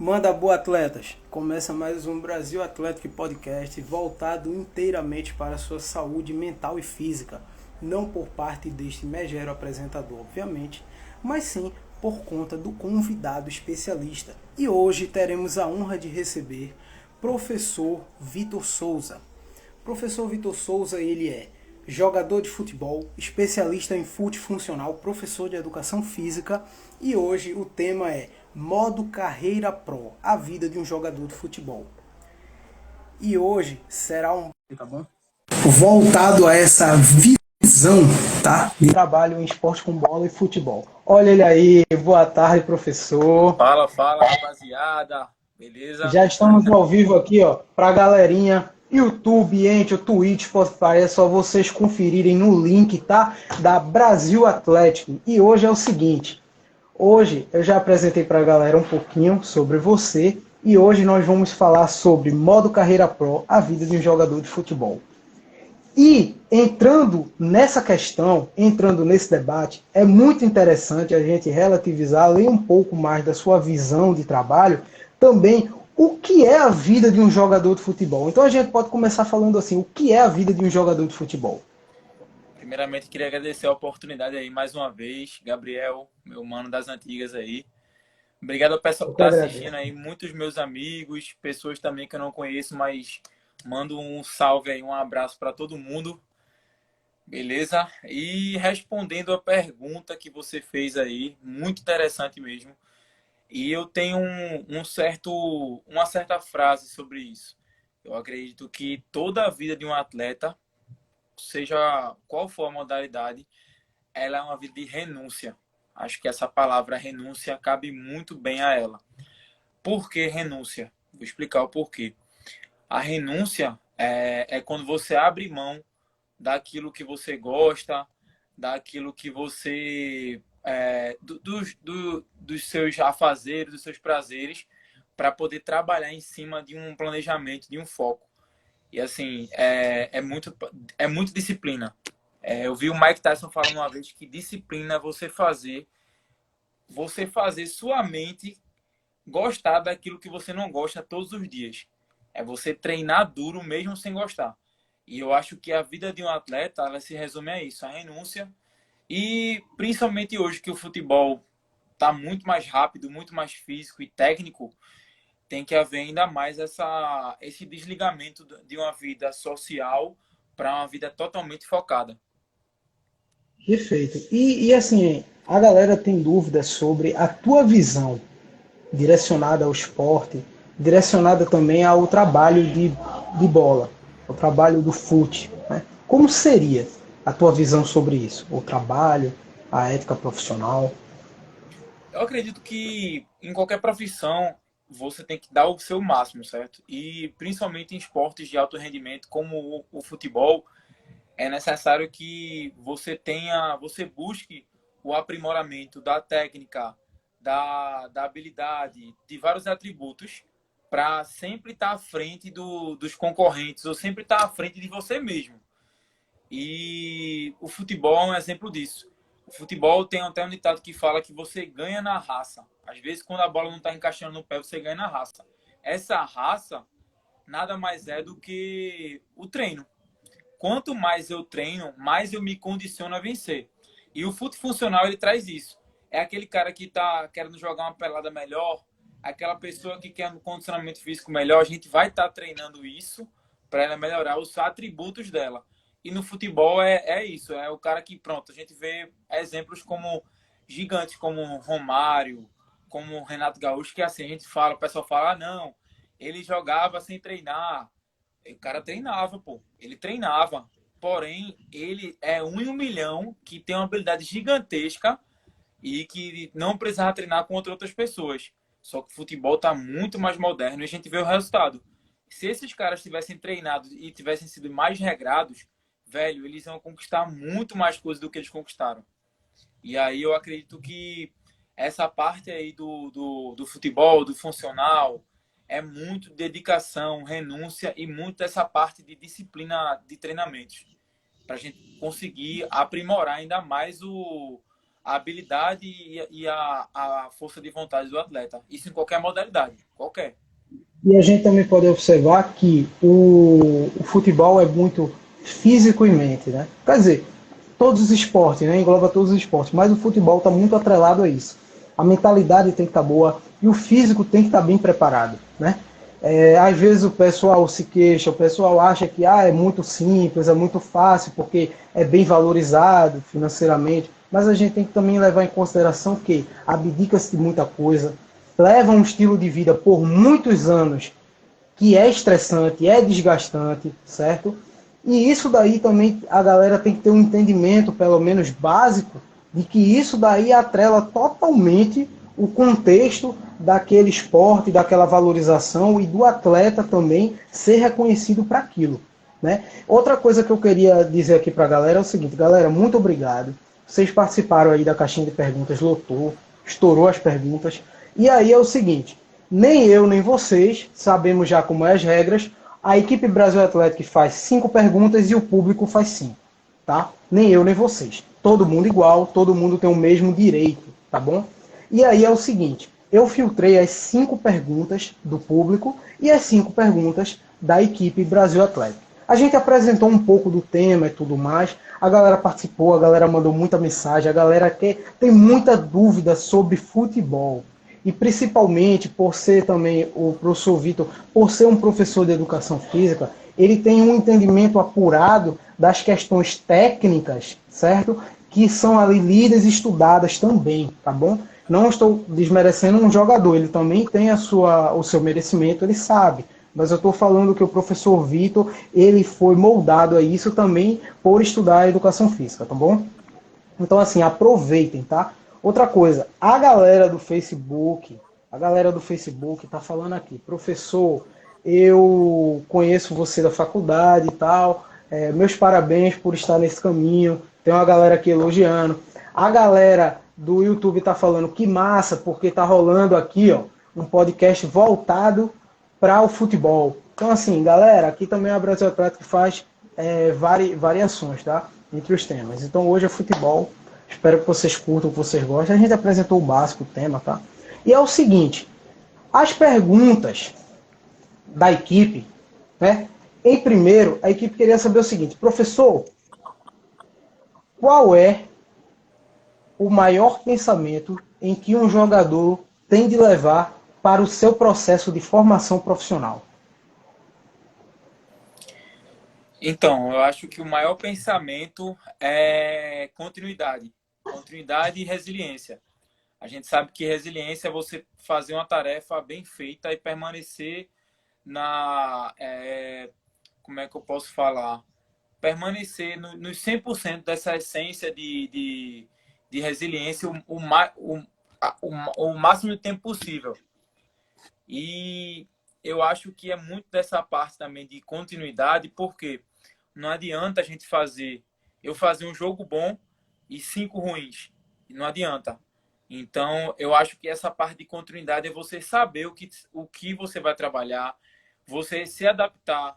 Manda boa, atletas! Começa mais um Brasil Atlético Podcast voltado inteiramente para a sua saúde mental e física. Não por parte deste megero apresentador, obviamente, mas sim por conta do convidado especialista. E hoje teremos a honra de receber professor Vitor Souza. Professor Vitor Souza, ele é jogador de futebol, especialista em fute funcional, professor de educação física e hoje o tema é Modo Carreira Pro, a vida de um jogador de futebol. E hoje será tá bom? Voltado a essa visão, tá? De trabalho em esporte com bola e futebol. Olha ele aí, boa tarde, professor. Fala, rapaziada. Beleza? Já estamos ao vivo aqui, ó, pra galerinha. YouTube, o Twitch, Spotify, é só vocês conferirem no link, tá? Da Brasil Atlético. E hoje é o seguinte, hoje eu já apresentei pra galera um pouquinho sobre você e hoje nós vamos falar sobre modo carreira pro, a vida de um jogador de futebol. E entrando nessa questão, entrando nesse debate, é muito interessante a gente relativizar, ler um pouco mais da sua visão de trabalho, também o que é a vida de um jogador de futebol. Então a gente pode começar falando assim, o que é a vida de um jogador de futebol? Primeiramente, queria agradecer a oportunidade aí mais uma vez. Gabriel, meu mano das antigas aí. Obrigado ao pessoal Eu que que está assistindo agradeço. aí. Muitos meus amigos, pessoas também que eu não conheço, mas mando um salve aí, um abraço para todo mundo. Beleza? E respondendo a pergunta que você fez aí, muito interessante mesmo. E eu tenho uma certa frase sobre isso. Eu acredito que toda a vida de um atleta, seja qual for a modalidade, ela é uma vida de renúncia. Acho que essa palavra renúncia cabe muito bem a ela. Por que renúncia? Vou explicar o porquê. A renúncia é quando você abre mão daquilo que você gosta, daquilo que você dos seus afazeres, dos seus prazeres, para poder trabalhar em cima de um planejamento, de um foco. E assim, é muito disciplina. Eu vi o Mike Tyson falando uma vez que disciplina é você fazer sua mente gostar daquilo que você não gosta todos os dias. É você treinar duro mesmo sem gostar. E eu acho que a vida de um atleta, ela se resume a isso, a renúncia. E principalmente hoje que o futebol está muito mais rápido, muito mais físico e técnico, tem que haver ainda mais esse desligamento de uma vida social para uma vida totalmente focada. Perfeito. E assim, a galera tem dúvidas sobre a tua visão direcionada ao esporte, direcionada também ao trabalho de bola, ao trabalho do fute, né? Como seria a tua visão sobre isso? O trabalho, a ética profissional? Eu acredito que em qualquer profissão você tem que dar o seu máximo, certo? E principalmente em esportes de alto rendimento como o futebol, é necessário que você busque o aprimoramento da técnica, da habilidade, de vários atributos para sempre estar à frente dos concorrentes ou sempre estar à frente de você mesmo. E o futebol é um exemplo disso. O futebol tem até um ditado que fala que você ganha na raça. Às vezes, quando a bola não está encaixando no pé, você ganha na raça. Essa raça nada mais é do que o treino. Quanto mais eu treino, mais eu me condiciono a vencer. E o fute funcional, ele traz isso. É aquele cara que está querendo jogar uma pelada melhor, aquela pessoa que quer um condicionamento físico melhor, a gente vai estar treinando isso para ela melhorar os atributos dela. E no futebol é isso, é o cara que, pronto, a gente vê exemplos como gigantes, como Romário, como Renato Gaúcho, que assim, a gente fala, o pessoal fala, ah, não, ele jogava sem treinar, o cara treinava, pô. Ele treinava. Porém, ele é um em um milhão que tem uma habilidade gigantesca e que não precisava treinar contra outras pessoas. Só que o futebol está muito mais moderno e a gente vê o resultado. Se esses caras tivessem treinado e tivessem sido mais regrados, velho, eles iam conquistar muito mais coisas do que eles conquistaram. E aí eu acredito que essa parte aí do futebol, do funcional, é muito dedicação, renúncia e muito essa parte de disciplina de treinamentos. Para a gente conseguir aprimorar ainda mais a habilidade e a força de vontade do atleta. Isso em qualquer modalidade, qualquer. E a gente também pode observar que o futebol é muito físico e mente, né? Quer dizer, todos os esportes, né? Engloba todos os esportes, mas o futebol está muito atrelado a isso. A mentalidade tem que estar boa e o físico tem que estar bem preparado, né? Às vezes o pessoal se queixa, o pessoal acha que é muito simples, é muito fácil, porque é bem valorizado financeiramente, mas a gente tem que também levar em consideração que abdica-se de muita coisa, leva um estilo de vida por muitos anos que é estressante, é desgastante, certo? E isso daí também a galera tem que ter um entendimento, pelo menos básico, de que isso daí atrela totalmente o contexto daquele esporte, daquela valorização e do atleta também ser reconhecido para aquilo. Né? Outra coisa que eu queria dizer aqui para a galera é o seguinte, galera, muito obrigado. Vocês participaram aí da caixinha de perguntas, lotou, estourou as perguntas. E aí é o seguinte, nem eu nem vocês sabemos já como é as regras. A equipe Brasil Atlético faz 5 perguntas e o público faz 5, tá? Nem eu nem vocês. Todo mundo igual, todo mundo tem o mesmo direito, tá bom? E aí é o seguinte, eu filtrei as 5 perguntas do público e as 5 perguntas da equipe Brasil Atlético. A gente apresentou um pouco do tema e tudo mais, a galera participou, a galera mandou muita mensagem, a galera tem muita dúvida sobre futebol. E principalmente por ser também o professor Vitor, por ser um professor de educação física, ele tem um entendimento apurado das questões técnicas, certo? Que são ali lidas e estudadas também, tá bom? Não estou desmerecendo um jogador, ele também tem o seu merecimento, ele sabe. Mas eu estou falando que o professor Vitor, ele foi moldado a isso também por estudar a educação física, tá bom? Então, assim, aproveitem, tá? Outra coisa, a galera do Facebook tá falando aqui, professor, eu conheço você da faculdade e tal, meus parabéns por estar nesse caminho, tem uma galera aqui elogiando. A galera do YouTube tá falando que massa, porque tá rolando aqui, ó, um podcast voltado para o futebol. Então, assim, galera, aqui também a Brasil Atlético faz variações, tá? Entre os temas. Então, hoje é futebol. Espero que vocês curtam, que vocês gostem. A gente apresentou o básico, o tema, tá? E é o seguinte, as perguntas da equipe, né? Em primeiro, a equipe queria saber o seguinte, professor, qual é o maior pensamento em que um jogador tem de levar para o seu processo de formação profissional? Então, eu acho que o maior pensamento é continuidade. Continuidade e resiliência. A gente sabe que resiliência é você fazer uma tarefa bem feita e permanecer como é que eu posso falar? Permanecer nos 100% dessa essência de resiliência o máximo de tempo possível. E eu acho que é muito dessa parte também de continuidade, porque não adianta a gente eu fazer um jogo bom e 5 ruins. Não adianta. Então, eu acho que essa parte de continuidade é você saber o que você vai trabalhar, você se adaptar.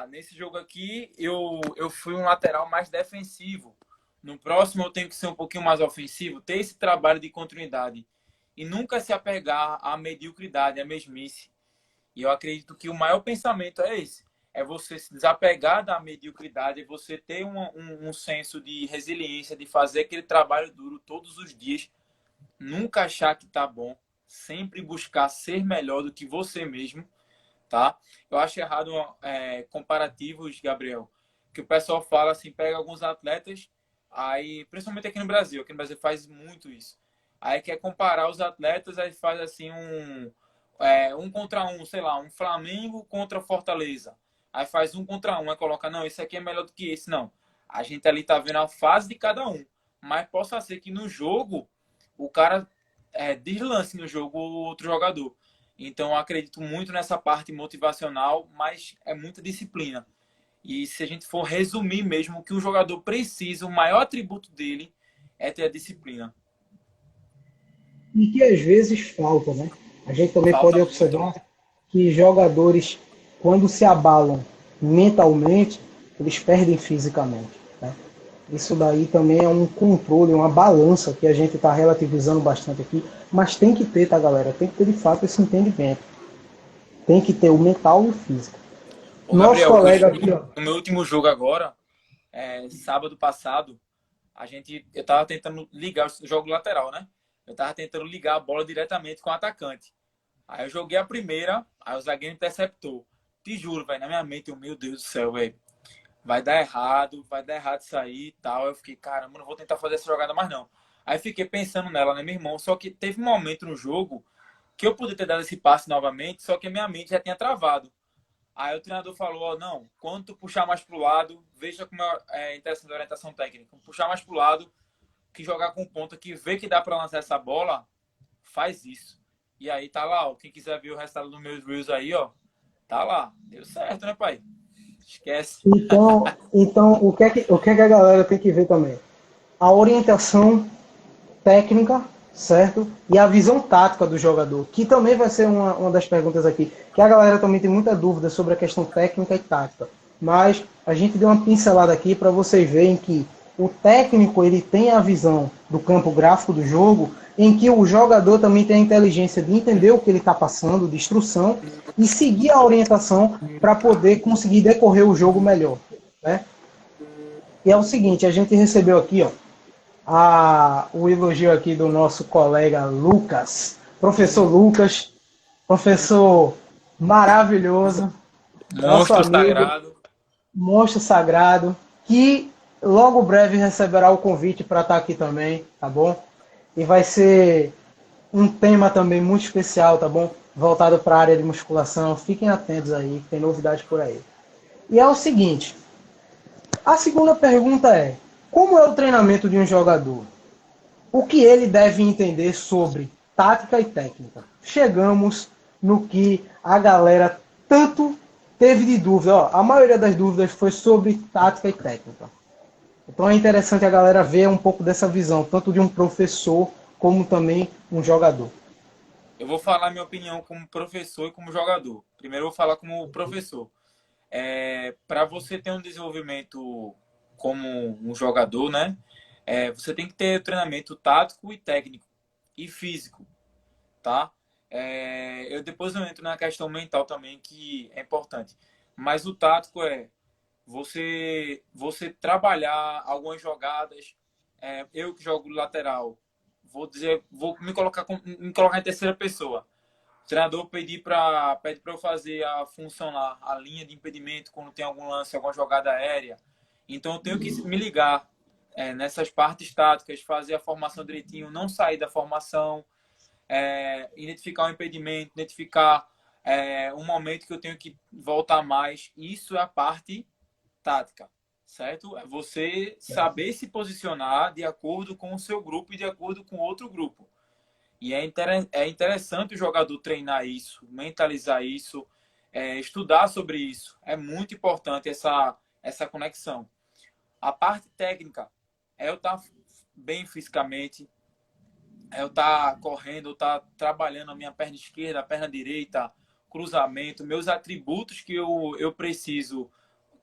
Nesse jogo aqui eu fui um lateral mais defensivo. No próximo eu tenho que ser um pouquinho mais ofensivo, ter esse trabalho de continuidade. E nunca se apegar à mediocridade, à mesmice. E eu acredito que o maior pensamento é esse. É você se desapegar da mediocridade, é você ter um senso de resiliência, de fazer aquele trabalho duro todos os dias, nunca achar que tá bom, sempre buscar ser melhor do que você mesmo, tá? Eu acho errado comparativos, Gabriel, que o pessoal fala assim, pega alguns atletas, aí, principalmente aqui no Brasil faz muito isso. Aí quer comparar os atletas, aí faz assim um contra um, sei lá, um Flamengo contra Fortaleza. Aí faz um contra um, aí coloca, não, esse aqui é melhor do que esse. Não, a gente ali tá vendo a fase de cada um. Mas possa ser que no jogo, o cara deslance no jogo o outro jogador. Então, eu acredito muito nessa parte motivacional, mas é muita disciplina. E se a gente for resumir mesmo, o que o jogador precisa, o maior atributo dele é ter a disciplina. E que às vezes falta, né? A gente também Falta pode muito. observar que jogadores, quando se abalam mentalmente, eles perdem fisicamente. Né? Isso daí também é um controle, uma balança que a gente está relativizando bastante aqui, mas tem que ter, tá, galera? Tem que ter de fato esse entendimento. Tem que ter o mental e o físico. Ô, Nosso Gabriel, colega aqui, ó. no meu último jogo agora, sábado passado, eu tava tentando ligar o jogo lateral, né? Eu tava tentando ligar a bola diretamente com o atacante. Aí eu joguei a primeira, aí o zagueiro interceptou. Te juro, velho, na minha mente, meu Deus do céu, velho. Vai dar errado isso aí e tal. Eu fiquei, caramba, não vou tentar fazer essa jogada mais não. Aí fiquei pensando nela, né, meu irmão? Só que teve um momento no jogo que eu podia ter dado esse passe novamente, só que a minha mente já tinha travado. Aí o treinador falou, ó, não, quando tu puxar mais pro lado, veja como é interessante a orientação técnica. Puxar mais pro lado, que jogar com ponta, que vê que dá para lançar essa bola, faz isso. E aí tá lá, ó, quem quiser ver o resultado dos meus reels aí, ó, tá lá. Deu certo, né, pai? Esquece. Então o que é que a galera tem que ver também? A orientação técnica, certo? E a visão tática do jogador, que também vai ser uma das perguntas aqui, que a galera também tem muita dúvida sobre a questão técnica e tática. Mas a gente deu uma pincelada aqui para vocês verem que o técnico ele tem a visão do campo gráfico do jogo, em que o jogador também tem a inteligência de entender o que ele está passando, de instrução, e seguir a orientação para poder conseguir decorrer o jogo melhor. Né? E é o seguinte, a gente recebeu aqui, ó, o elogio aqui do nosso colega Lucas, professor Lucas, professor maravilhoso, nosso Monstro amigo, sagrado. monstro sagrado, que logo breve receberá o convite para estar aqui também, tá bom? E vai ser um tema também muito especial, tá bom? Voltado para a área de musculação. Fiquem atentos aí, tem novidade por aí. E é o seguinte, a segunda pergunta é: como é o treinamento de um jogador? O que ele deve entender sobre tática e técnica? Chegamos no que a galera tanto teve de dúvida. Ó, a maioria das dúvidas foi sobre tática e técnica. Então é interessante a galera ver um pouco dessa visão, tanto de um professor como também um jogador. Eu vou falar minha opinião como professor e como jogador. Primeiro eu vou falar como professor. Para você ter um desenvolvimento como um jogador, né? Você tem que ter treinamento tático e técnico e físico, tá? Depois eu entro na questão mental também, que é importante. Mas o tático é você trabalhar algumas jogadas. Eu que jogo lateral, vou me colocar em terceira pessoa. O treinador pede para eu fazer a função lá, a linha de impedimento quando tem algum lance, alguma jogada aérea. Então eu tenho que me ligar nessas partes táticas, fazer a formação direitinho, não sair da formação, identificar o impedimento, identificar um momento que eu tenho que voltar mais. Isso é a parte tática, certo? É você saber se posicionar de acordo com o seu grupo e de acordo com outro grupo. E é interessante o jogador treinar isso, mentalizar isso, estudar sobre isso. É muito importante essa conexão. A parte técnica é eu estar bem fisicamente, é eu estar correndo, eu estar trabalhando a minha perna esquerda, a perna direita, cruzamento, meus atributos que eu preciso,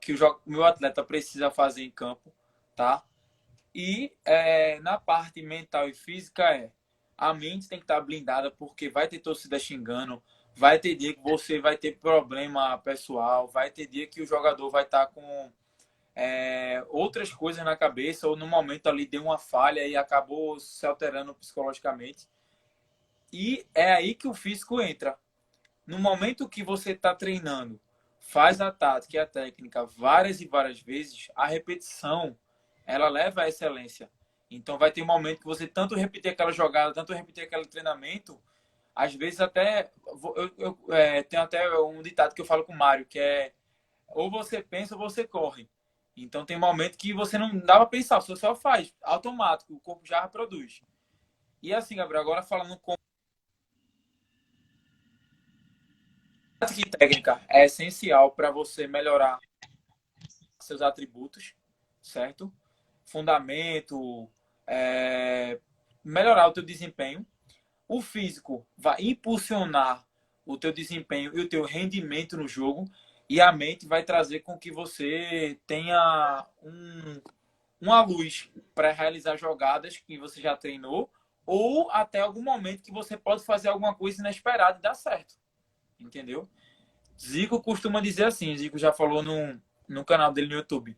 que o meu atleta precisa fazer em campo, tá? E na parte mental e física a mente tem que estar blindada porque vai ter torcida xingando, vai ter dia que você vai ter problema pessoal, vai ter dia que o jogador vai estar com outras coisas na cabeça ou no momento ali deu uma falha e acabou se alterando psicologicamente. E é aí que o físico entra. No momento que você está treinando, faz a tática e a técnica várias e várias vezes, a repetição ela leva à excelência. Então vai ter um momento que você tanto repetir aquela jogada, tanto repetir aquele treinamento, às vezes até tenho até um ditado que eu falo com o Mário, que é ou você pensa ou você corre. Então tem um momento que você não dá para pensar, você só faz, automático, o corpo já reproduz. E assim, Gabriel, agora falando com tática e técnica, é essencial para você melhorar seus atributos, certo? Fundamento, melhorar o teu desempenho. O físico vai impulsionar o teu desempenho e o teu rendimento no jogo e a mente vai trazer com que você tenha uma luz para realizar jogadas que você já treinou, ou até algum momento que você pode fazer alguma coisa inesperada e dar certo. Entendeu? Zico costuma dizer assim, Zico já falou no canal dele no YouTube.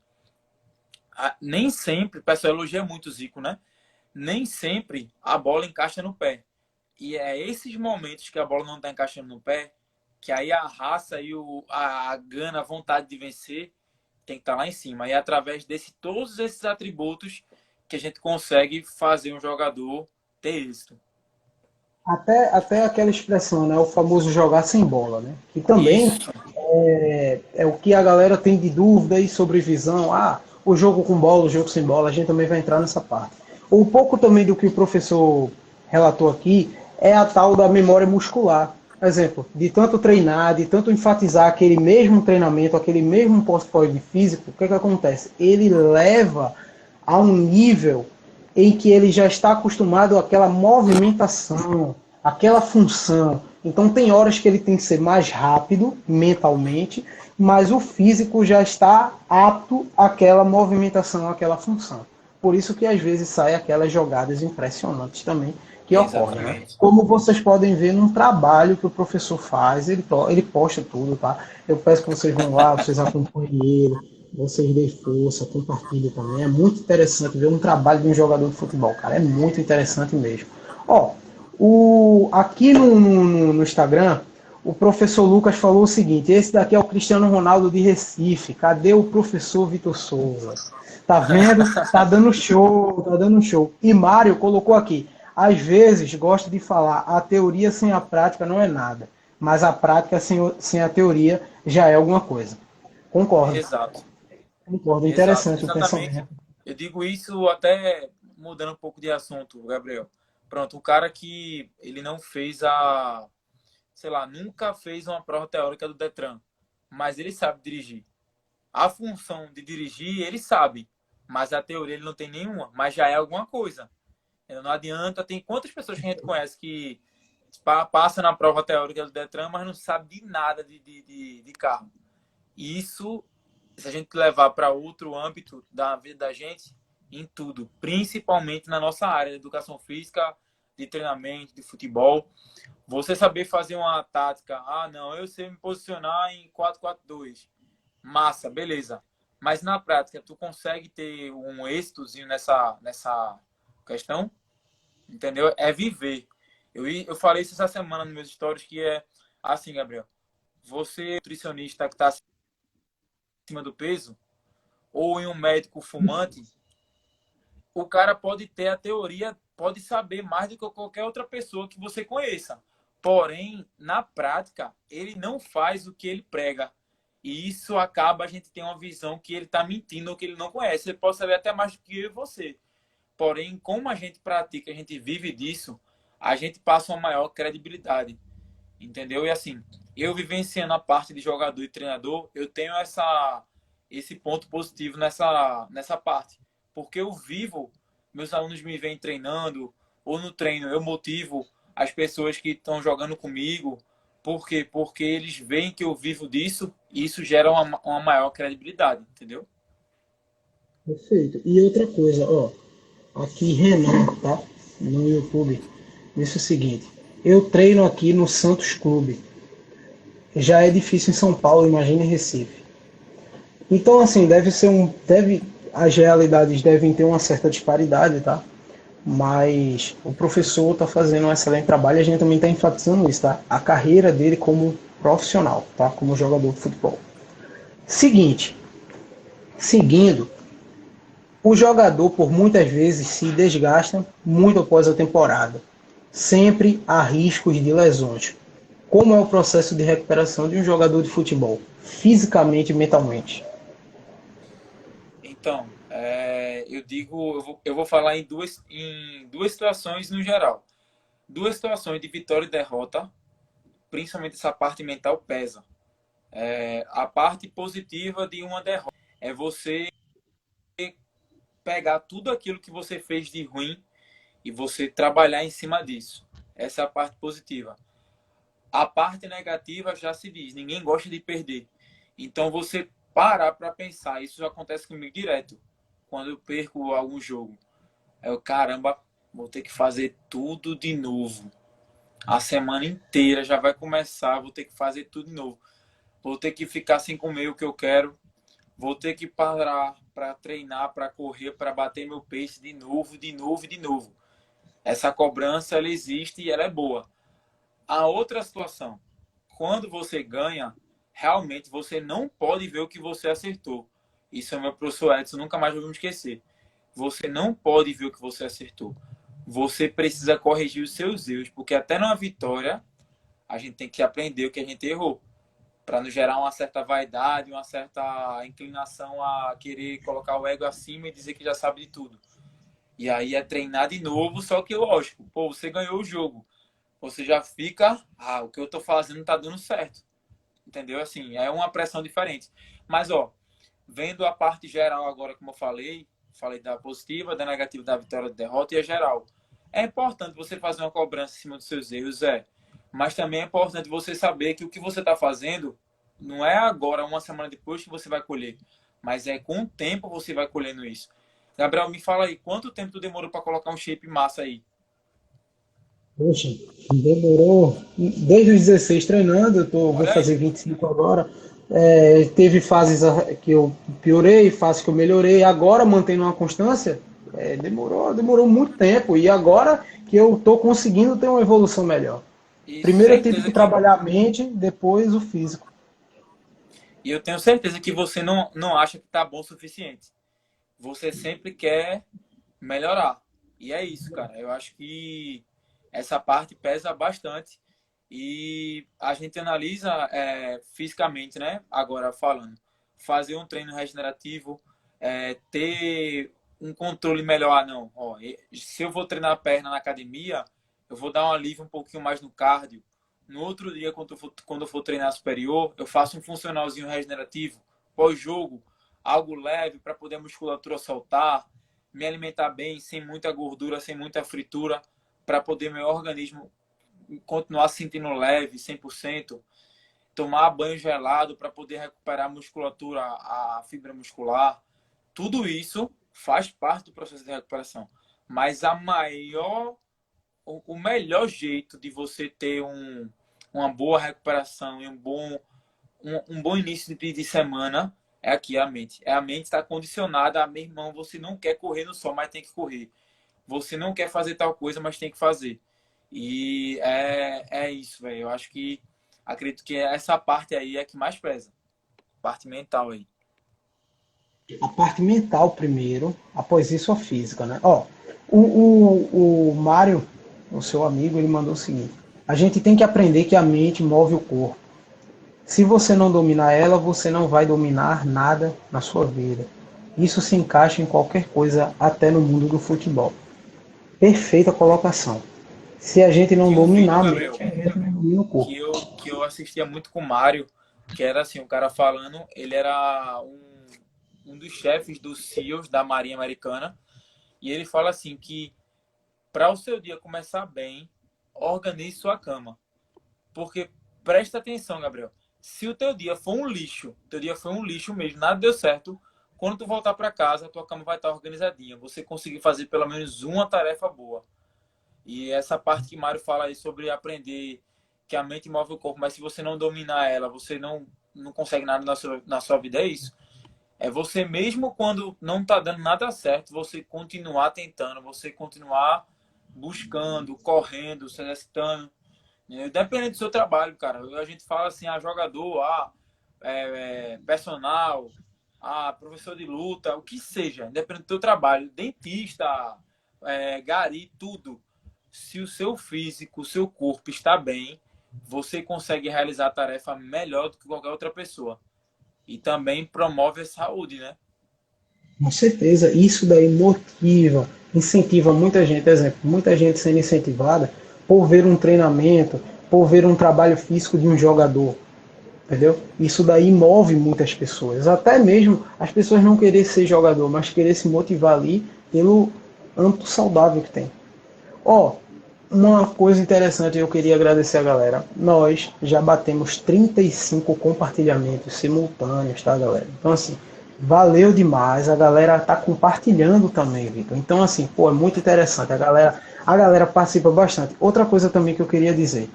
Nem sempre, o pessoal elogia muito o Zico, né? Nem sempre a bola encaixa no pé. E é esses momentos que a bola não está encaixando no pé, que aí a raça e a gana, a vontade de vencer tem que estar lá em cima. E é através todos esses atributos que a gente consegue fazer um jogador ter êxito. Até aquela expressão, né? O famoso jogar sem bola, né? Que também Isso. é o que a galera tem de dúvida e sobre visão. Ah, o jogo com bola, o jogo sem bola, a gente também vai entrar nessa parte. Um pouco também do que o professor relatou aqui é a tal da memória muscular. Exemplo, de tanto treinar, de tanto enfatizar aquele mesmo treinamento, aquele mesmo pós-pódio físico, o que acontece? Ele leva a um nível em que ele já está acostumado àquela movimentação, àquela função. Então tem horas que ele tem que ser mais rápido mentalmente, mas o físico já está apto àquela movimentação, àquela função. Por isso que às vezes saem aquelas jogadas impressionantes também que ocorrem, né? Exatamente. Como vocês podem ver num trabalho que o professor faz, ele posta tudo, tá? Eu peço que vocês vão lá, vocês acompanhem ele, vocês deem força, compartilhem também. É muito interessante ver um trabalho de um jogador de futebol, cara. É muito interessante mesmo. Ó, aqui no Instagram, o professor Lucas falou o seguinte: esse daqui é o Cristiano Ronaldo de Recife. Cadê o professor Vitor Souza? Tá vendo? Tá dando show, tá dando show. E Mário colocou aqui: às vezes gosto de falar, a teoria sem a prática não é nada, mas a prática sem a teoria já é alguma coisa. Concordo. Exato. Concordo, Exato. interessante o Exatamente. pensamento. Eu digo isso até mudando um pouco de assunto, Gabriel. Pronto, o cara que ele não fez sei lá, nunca fez uma prova teórica do Detran, mas ele sabe dirigir. A função de dirigir, ele sabe, mas a teoria ele não tem nenhuma, mas já é alguma coisa. Não adianta, tem quantas pessoas que a gente conhece que passa na prova teórica do Detran, mas não sabe de nada de carro. E isso, se a gente levar para outro âmbito da vida da gente, em tudo, principalmente na nossa área de educação física, de treinamento, de futebol, você saber fazer uma tática, não, eu sei me posicionar em 4-4-2, massa, beleza. Mas na prática, tu consegue ter um êxitozinho nessa questão? Entendeu? É viver. Eu falei isso essa semana nos meus stories, que é assim, Gabriel. Você, nutricionista que está acima do peso, ou em um médico fumante, o cara pode ter a teoria, pode saber mais do que qualquer outra pessoa que você conheça. Porém, na prática, ele não faz o que ele prega. E isso acaba, a gente tem uma visão que ele está mentindo ou que ele não conhece. Ele pode saber até mais do que eu e você. Porém, como a gente pratica, a gente vive disso, a gente passa uma maior credibilidade. Entendeu? E assim, eu vivenciando a parte de jogador e treinador, eu tenho esse ponto positivo nessa parte. Porque eu vivo, meus alunos me vêm treinando, ou no treino eu motivo as pessoas que estão jogando comigo. Por quê? Porque eles veem que eu vivo disso e isso gera uma maior credibilidade, entendeu? Perfeito. E outra coisa, ó, aqui Renan, tá? No YouTube, disse o seguinte: eu treino aqui no Santos Clube. Já é difícil em São Paulo, imagina em Recife. Então, assim, as realidades devem ter uma certa disparidade, tá? Mas o professor está fazendo um excelente trabalho e a gente também está enfatizando isso, tá? A carreira dele como profissional, tá? Como jogador de futebol. Seguindo, o jogador por muitas vezes se desgasta muito após a temporada. Sempre há riscos de lesões. Como é o processo de recuperação de um jogador de futebol, fisicamente e mentalmente? Então, eu vou falar em duas situações no geral. Duas situações de vitória e derrota, principalmente essa parte mental pesa. A parte positiva de uma derrota é você pegar tudo aquilo que você fez de ruim e você trabalhar em cima disso. Essa é a parte positiva. A parte negativa já se diz, ninguém gosta de perder. Então você parar para pensar, isso já acontece comigo direto. quando eu perco algum jogo. Caramba, vou ter que fazer tudo de novo. A semana inteira já vai começar, vou ter que fazer tudo de novo. Vou ter que ficar sem comer o que eu quero. Vou ter que parar para treinar, para correr, para bater meu pace de novo, de novo, de novo. Essa cobrança, ela existe e ela é boa. A outra situação, quando você ganha, realmente você não pode ver o que você acertou. Isso é o meu professor Edson, nunca mais vou me esquecer. Você não pode ver o que você acertou. Você precisa corrigir os seus erros, porque até numa vitória, a gente tem que aprender o que a gente errou, para não gerar uma certa vaidade, uma certa inclinação a querer colocar o ego acima e dizer que já sabe de tudo. E aí é treinar de novo, só que lógico, pô, você ganhou o jogo. Você já fica, o que eu tô fazendo tá dando certo. Entendeu? Assim, é uma pressão diferente. Mas, ó, vendo a parte geral agora, como eu falei da positiva, da negativa, da vitória, da derrota e a geral. É importante você fazer uma cobrança em cima dos seus erros, mas também é importante você saber que o que você está fazendo não é agora, uma semana depois que você vai colher, mas é com o tempo você vai colhendo isso. Gabriel, me fala aí, quanto tempo tu demorou para colocar um shape massa aí? Poxa, demorou desde os 16 treinando, vou Olha aí. fazer 25 agora. Teve fases que eu piorei, fases que eu melhorei. Agora, mantendo uma constância, demorou muito tempo. E agora que eu estou conseguindo ter uma evolução melhor. E Primeiro eu tive certeza que que trabalhar a mente, depois o físico. E eu tenho certeza que você não acha que tá bom o suficiente. Você sempre quer melhorar. E é isso, cara. Eu acho que essa parte pesa bastante. E a gente analisa fisicamente, né? Agora falando. Fazer um treino regenerativo, ter um controle melhor. Não, ó, se eu vou treinar a perna na academia, eu vou dar um alívio um pouquinho mais no cardio. No outro dia, quando eu for treinar superior, eu faço um funcionalzinho regenerativo, pós-jogo, algo leve para poder a musculatura soltar, me alimentar bem, sem muita gordura, sem muita fritura, para poder meu organismo continuar se sentindo leve, 100%. Tomar banho gelado para poder recuperar a musculatura, a fibra muscular. Tudo isso faz parte do processo de recuperação. Mas o melhor jeito de você ter uma boa recuperação e um bom início de semana é aqui a mente. A mente está condicionada a, meu irmão, você não quer correr no sol, mas tem que correr. Você não quer fazer tal coisa, mas tem que fazer. E é isso, velho. Eu acredito que essa parte aí é a que mais pesa. Parte mental aí. A parte mental primeiro, após isso a física, né? Ó, o Mário, o seu amigo, ele mandou o seguinte: a gente tem que aprender que a mente move o corpo. Se você não dominar ela, você não vai dominar nada na sua vida. Isso se encaixa em qualquer coisa, até no mundo do futebol. Perfeita colocação. Se a gente não Tinha um vídeo, dominar a Gabriel, mente, a gente não domina o corpo. que eu assistia muito com o Mário, que era assim, o cara falando, ele era um dos chefes dos SEALs da Marinha Americana, e ele fala assim que para o seu dia começar bem, organize sua cama. Porque presta atenção, Gabriel, se o teu dia for um lixo, teu dia foi um lixo mesmo, nada deu certo, quando tu voltar para casa, a tua cama vai estar organizadinha, você conseguir fazer pelo menos uma tarefa boa. E essa parte que Mário fala aí sobre aprender que a mente move o corpo, mas se você não dominar ela, você não consegue nada na sua vida, é isso. É você mesmo quando não tá dando nada certo, você continuar tentando, você continuar buscando, correndo, se exercitando. Independente do seu trabalho, cara. A gente fala assim, jogador, personal, professor de luta, o que seja, independente do seu trabalho, dentista, gari, tudo. Se o seu físico, o seu corpo está bem, você consegue realizar a tarefa melhor do que qualquer outra pessoa. E também promove a saúde, né? Com certeza, isso daí motiva, incentiva muita gente. Exemplo, muita gente sendo incentivada por ver um treinamento, por ver um trabalho físico de um jogador. Entendeu? Isso daí move muitas pessoas. Até mesmo as pessoas não querer ser jogador, mas querer se motivar ali pelo âmbito saudável que tem. Ó, uma coisa interessante, eu queria agradecer a galera. Nós já batemos 35 compartilhamentos simultâneos, tá, galera? Então, assim, Valeu demais. A galera tá compartilhando também, Vitor. Então, assim, pô, é muito interessante. A galera participa bastante. Outra coisa também que eu queria dizer.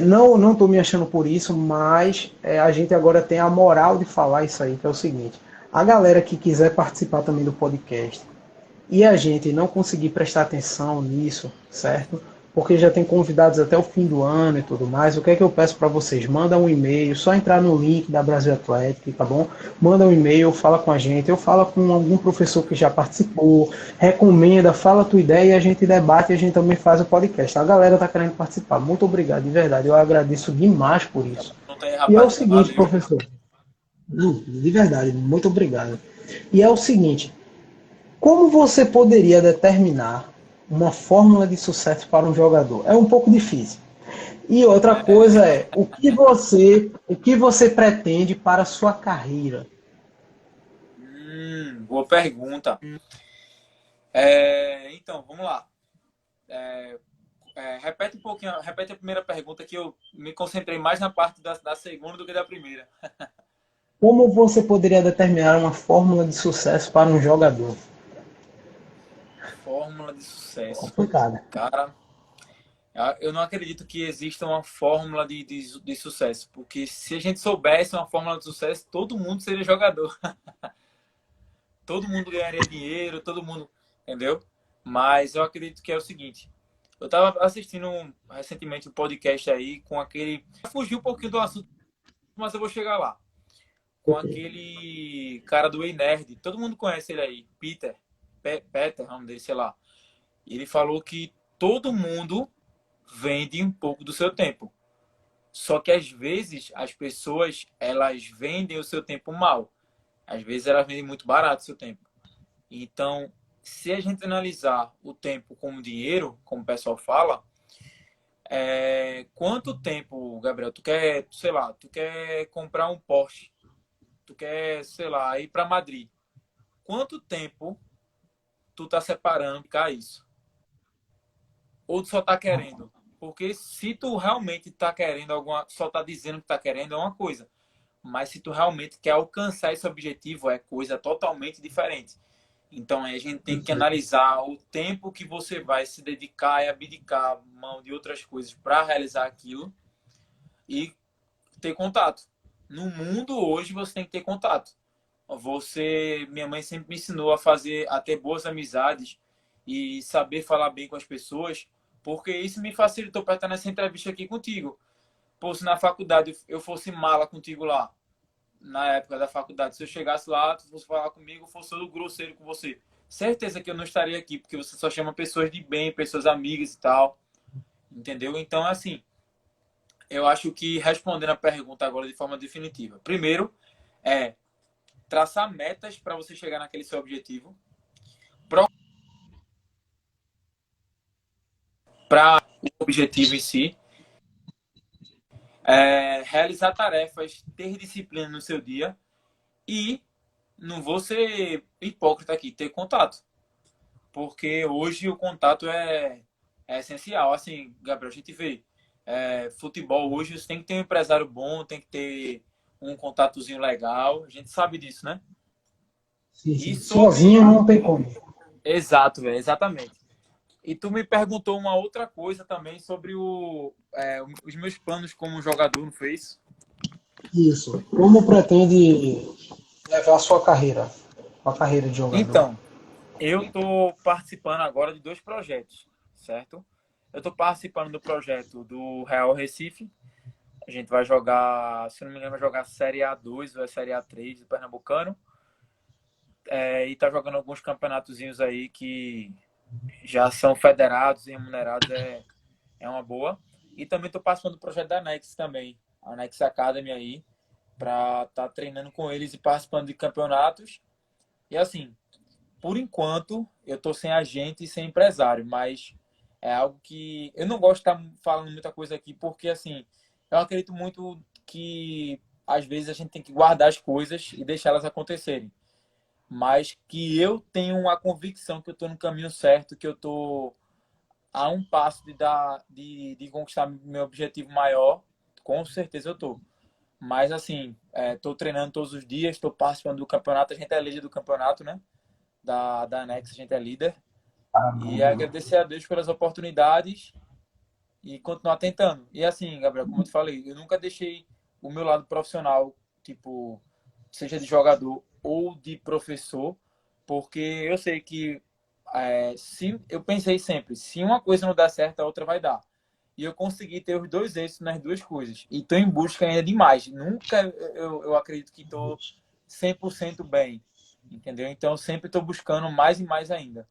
Não estou me achando por isso, mas a gente agora tem a moral de falar isso aí, que é o seguinte. A galera que quiser participar também do podcast, e a gente não conseguir prestar atenção nisso, certo? Porque já tem convidados até o fim do ano e tudo mais. O que é que eu peço para vocês? Manda um e-mail, só entrar no link da Brasil Atlético, tá bom? Manda um e-mail, fala com a gente, eu falo com algum professor que já participou, recomenda, fala a tua ideia e a gente debate e a gente também faz o podcast. A galera tá querendo participar. Muito obrigado, de verdade. Eu agradeço demais por isso. Não tem, E é o rapaziada. seguinte, Valeu. professor. Não, de verdade, muito obrigado. E é o seguinte, como você poderia determinar uma fórmula de sucesso para um jogador? É um pouco difícil. E outra coisa é, o que você pretende para a sua carreira? Boa pergunta. Então, vamos lá. Repete um pouquinho, repete a primeira pergunta que eu me concentrei mais na parte da segunda do que da primeira. Como você poderia determinar uma fórmula de sucesso para um jogador? Fórmula de sucesso. Complicada. Cara, eu não acredito que exista uma fórmula de sucesso, porque se a gente soubesse uma fórmula de sucesso, todo mundo seria jogador. Todo mundo ganharia dinheiro, todo mundo, entendeu? Mas eu acredito que é o seguinte. Eu estava assistindo recentemente um podcast aí com aquele. Fugiu um pouquinho do assunto, mas eu vou chegar lá. Com aquele cara do Ei Nerd. Todo mundo conhece ele aí, Peter. Peter, nome dele, sei lá. Ele falou que todo mundo vende um pouco do seu tempo. Só que às vezes as pessoas elas vendem o seu tempo mal. Às vezes elas vendem muito barato o seu tempo. Então, se a gente analisar o tempo como dinheiro, como o pessoal fala, quanto tempo, Gabriel, tu quer, sei lá, tu quer comprar um Porsche, tu quer, sei lá, ir para Madrid. Quanto tempo tu tá separando para isso? Ou tu só tá querendo? Porque se tu realmente tá querendo só tá dizendo que tá querendo é uma coisa. Mas se tu realmente quer alcançar esse objetivo, é coisa totalmente diferente. Então aí a gente tem que analisar o tempo que você vai se dedicar e abdicar mão de outras coisas para realizar aquilo e ter contato. No mundo hoje você tem que ter contato. Minha mãe sempre me ensinou a ter boas amizades e saber falar bem com as pessoas, porque isso me facilitou para estar nessa entrevista aqui contigo. Pô, se na faculdade eu fosse mala contigo lá, na época da faculdade, se eu chegasse lá, tu fosse falar comigo, fosse todo grosseiro com você, certeza que eu não estaria aqui, porque você só chama pessoas de bem, pessoas amigas e tal, entendeu? Então, assim, eu acho que respondendo a pergunta agora de forma definitiva, primeiro é traçar metas para você chegar naquele seu objetivo, para o objetivo em si, realizar tarefas, ter disciplina no seu dia e não vou ser hipócrita aqui, ter contato. Porque hoje o contato é essencial. Assim, Gabriel, a gente vê futebol hoje, você tem que ter um empresário bom, tem que ter um contatozinho legal. A gente sabe disso, né? Sim, E sim. sobre. Sozinho não tem como. Exato, velho, exatamente. E tu me perguntou uma outra coisa também sobre os meus planos como jogador, não fez? Isso. Como pretende levar a carreira de jogador? Então, eu estou participando agora de dois projetos, certo? Eu estou participando do projeto do Real Recife. A gente vai jogar, se não me engano, vai jogar Série A2 ou Série A3 do Pernambucano. E tá jogando alguns campeonatozinhos aí que já são federados e remunerados, é uma boa. E também estou participando do projeto da Nex também, a Nex Academy aí, para estar treinando com eles e participando de campeonatos. E assim, por enquanto, eu estou sem agente e sem empresário, mas é algo que eu não gosto de estar falando muita coisa aqui, porque assim, eu acredito muito que às vezes a gente tem que guardar as coisas e deixá-las acontecerem. Mas que eu tenho a convicção que eu estou no caminho certo, que eu estou a um passo de conquistar meu objetivo maior, com certeza eu estou. Mas, assim, tô treinando todos os dias, tô participando do campeonato. A gente é líder do campeonato, né? Da Anex, a gente é líder. E agradecer a Deus pelas oportunidades e continuar tentando. E assim, Gabriel, como eu te falei, eu nunca deixei o meu lado profissional, tipo, seja de jogador ou de professor, porque eu sei que se eu pensei sempre, se uma coisa não dá certo, a outra vai dar. E eu consegui ter os dois êxitos nas duas coisas. E estou em busca ainda de mais. Nunca eu acredito que estou 100% bem, entendeu? Então, sempre estou buscando mais e mais ainda.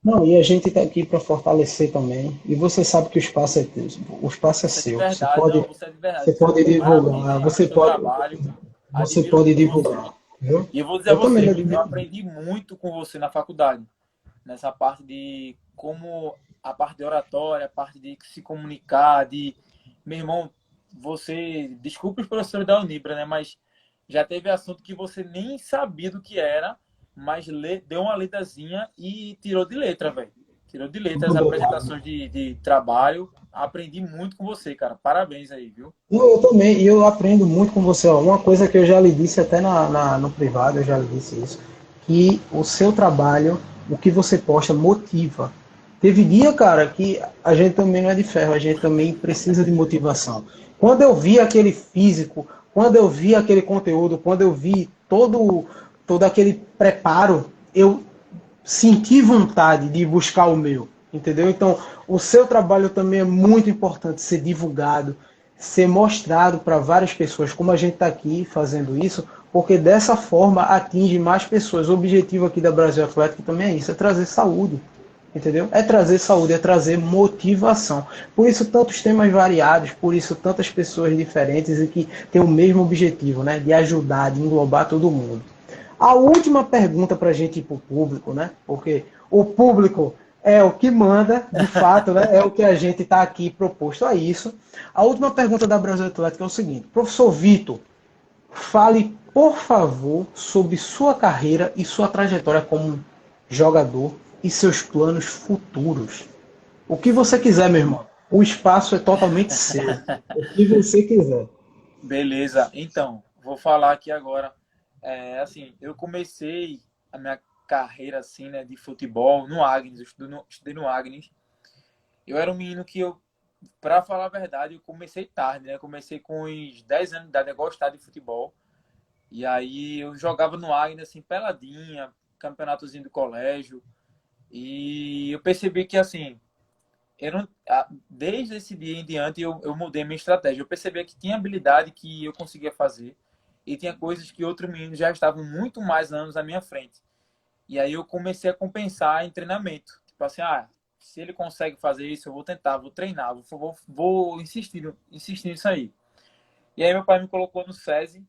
Não, e a gente está aqui para fortalecer também. E você sabe que o espaço é teu, o espaço é Você é de seu. verdade, não, você é de Você verdade. pode Parabéns divulgar, aí pelo seu trabalho. você Admiro pode muito. divulgar, viu? E eu vou dizer a Eu também você, eu admiro. aprendi muito com você na faculdade, nessa parte de como a parte de oratória, a parte de se comunicar, de meu irmão, você, desculpe os professores da Unibra, né, mas já teve assunto que você nem sabia do que era, mas deu uma letrazinha e tirou de letra, velho. Tirou de letra as Muito obrigado. apresentações de trabalho. Aprendi muito com você, cara. Parabéns aí, viu? Eu também, e eu aprendo muito com você. Ó. Uma coisa que eu já lhe disse até no privado, eu já lhe disse isso, que o seu trabalho, o que você posta, motiva. Teve dia, cara, que a gente também não é de ferro, a gente também precisa de motivação. Quando eu vi aquele físico, quando eu vi aquele conteúdo, quando eu vi todo aquele preparo, eu sentir vontade de buscar o meu, entendeu? Então, o seu trabalho também é muito importante ser divulgado, ser mostrado para várias pessoas, como a gente está aqui fazendo isso, porque dessa forma atinge mais pessoas. O objetivo aqui da Brasil Atlético também é isso, é trazer saúde, entendeu? É trazer saúde, é trazer motivação. Por isso tantos temas variados, por isso tantas pessoas diferentes e que têm o mesmo objetivo, né? De ajudar, de englobar todo mundo. A última pergunta para a gente ir para o público, né? Porque o público é o que manda, de fato, né? É o que a gente está aqui proposto a isso. A última pergunta da Brasil Atlética é o seguinte: professor Vitor, fale, por favor, sobre sua carreira e sua trajetória como jogador e seus planos futuros. O que você quiser, meu irmão. O espaço é totalmente seu. O que você quiser. Beleza. Então, vou falar aqui agora. Assim, eu comecei a minha carreira assim, né, de futebol no Agnes. Eu estudei no Agnes. Eu era um menino que para falar a verdade, eu comecei tarde, né? Eu comecei com uns 10 anos de idade a gostar de futebol. E aí eu jogava no Agnes assim, peladinha, campeonatozinho do colégio. E eu percebi que assim, eu não, desde esse dia em diante eu mudei minha estratégia. Eu percebi que tinha habilidade que eu conseguia fazer e tinha coisas que outros meninos já estavam muito mais anos à minha frente. E aí eu comecei a compensar em treinamento. Tipo assim, se ele consegue fazer isso, eu vou tentar, vou treinar, vou insistir nisso aí. E aí meu pai me colocou no SESI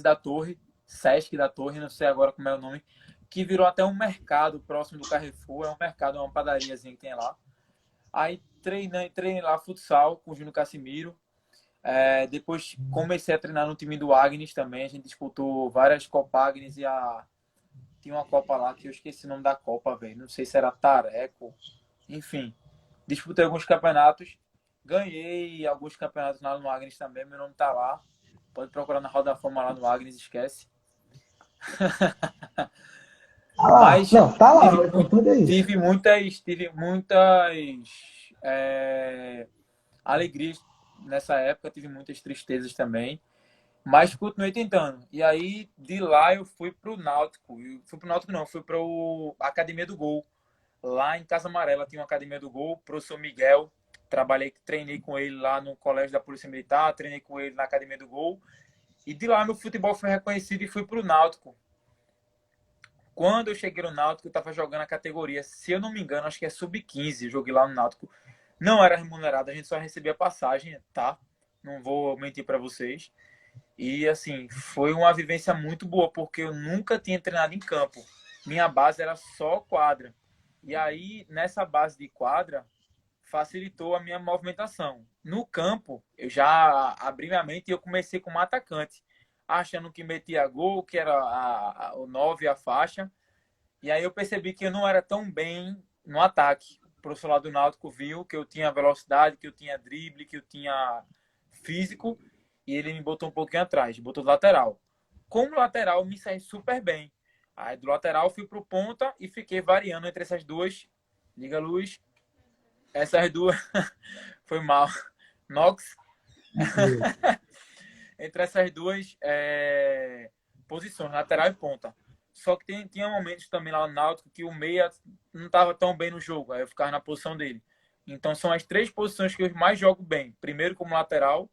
da Torre, SESC da Torre, não sei agora como é o nome, que virou até um mercado próximo do Carrefour, é um mercado, é uma padariazinha que tem lá. Aí treinei lá futsal com o Júnior Casimiro. Depois comecei a treinar no time do Agnes também. A gente disputou várias Copa Agnes e tinha uma Copa lá que eu esqueci o nome da Copa, velho. Não sei se era Tareco. Enfim, disputei alguns campeonatos. Ganhei alguns campeonatos lá no Agnes também. Meu nome tá lá. Pode procurar na Roda da Fama lá no Agnes, esquece. Tá lá. Mas Não, tá lá, tive, o importante é isso. tive muitas alegrias nessa época, tive muitas tristezas também, mas continuei tentando. E aí, de lá, eu fui pro Náutico. Eu fui pro Náutico, não, fui pro Academia do Gol. Lá em Casa Amarela tinha uma Academia do Gol, professor Miguel. Treinei com ele lá no Colégio da Polícia Militar, treinei com ele na Academia do Gol. E de lá, meu futebol foi reconhecido e fui pro Náutico. Quando eu cheguei no Náutico, eu estava jogando a categoria, se eu não me engano, acho que é sub-15. Eu joguei lá no Náutico. Não era remunerado, a gente só recebia passagem, tá? Não vou mentir para vocês. E assim, foi uma vivência muito boa, porque eu nunca tinha treinado em campo. Minha base era só quadra. E aí, nessa base de quadra, facilitou a minha movimentação. No campo, eu já abri minha mente e eu comecei como atacante, achando que metia gol, que era o 9 a faixa. E aí eu percebi que eu não era tão bem no ataque. O professor lá do Náutico viu que eu tinha velocidade, que eu tinha drible, que eu tinha físico. e ele me botou um pouquinho atrás, botou do lateral. Como lateral, me saí super bem. Aí do lateral fui pro ponta e fiquei variando entre essas duas. Liga a luz. Essas duas. Foi mal. Nox. Entre essas duas posições, lateral e ponta. Só que tinha momentos também lá no Náutico que o meia não estava tão bem no jogo. Aí eu ficava na posição dele. Então são as 3 posições que eu mais jogo bem. Primeiro como lateral,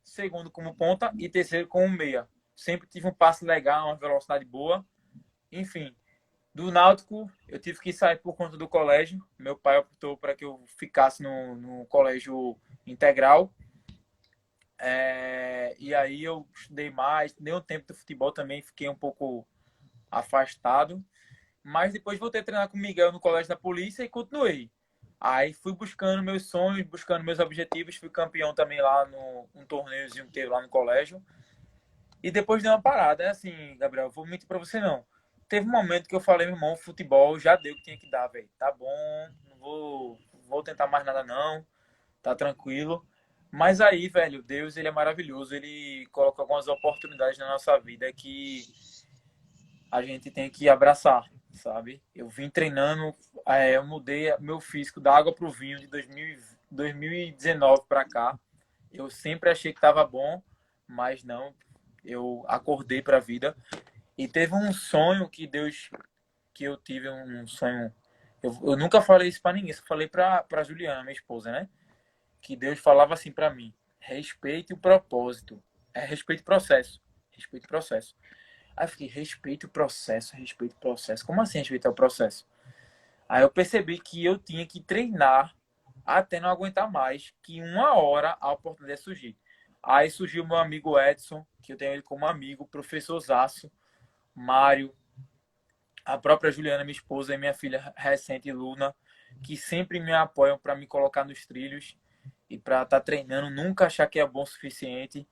segundo como ponta e terceiro como meia. Sempre tive um passe legal, uma velocidade boa. Enfim, do Náutico eu tive que sair por conta do colégio. Meu pai optou para que eu ficasse no colégio integral. E aí eu estudei mais, dei um tempo do futebol também, fiquei um pouco afastado. Mas depois voltei a treinar com o Miguel no colégio da polícia e continuei. Aí fui buscando meus sonhos, buscando meus objetivos. Fui campeão também lá num torneiozinho que teve lá no colégio. E depois deu uma parada. É assim, Gabriel, vou mentir pra você não. Teve um momento que eu falei, meu irmão, futebol já deu o que tinha que dar, velho. Tá bom, não vou tentar mais nada não. Tá tranquilo. Mas aí, velho, Deus, ele é maravilhoso. Ele coloca algumas oportunidades na nossa vida que a gente tem que abraçar, sabe? Eu vim treinando, eu mudei meu físico da água pro vinho de 2019 para cá. Eu sempre achei que tava bom, mas não. Eu acordei para a vida e teve um sonho que eu tive um sonho. Eu nunca falei isso para ninguém, só falei para Juliana, minha esposa, né? Que Deus falava assim para mim: respeite o propósito, respeite o processo, respeite o processo. Aí eu fiquei, respeite o processo, respeite o processo. Como assim respeitar o processo? Aí eu percebi que eu tinha que treinar até não aguentar mais, que uma hora a oportunidade ia surgir. Aí surgiu meu amigo Edson, que eu tenho ele como amigo, professor Zaço, Mário, a própria Juliana, minha esposa, e minha filha recente, Luna, que sempre me apoiam para me colocar nos trilhos e para estar treinando, nunca achar que é bom o suficiente.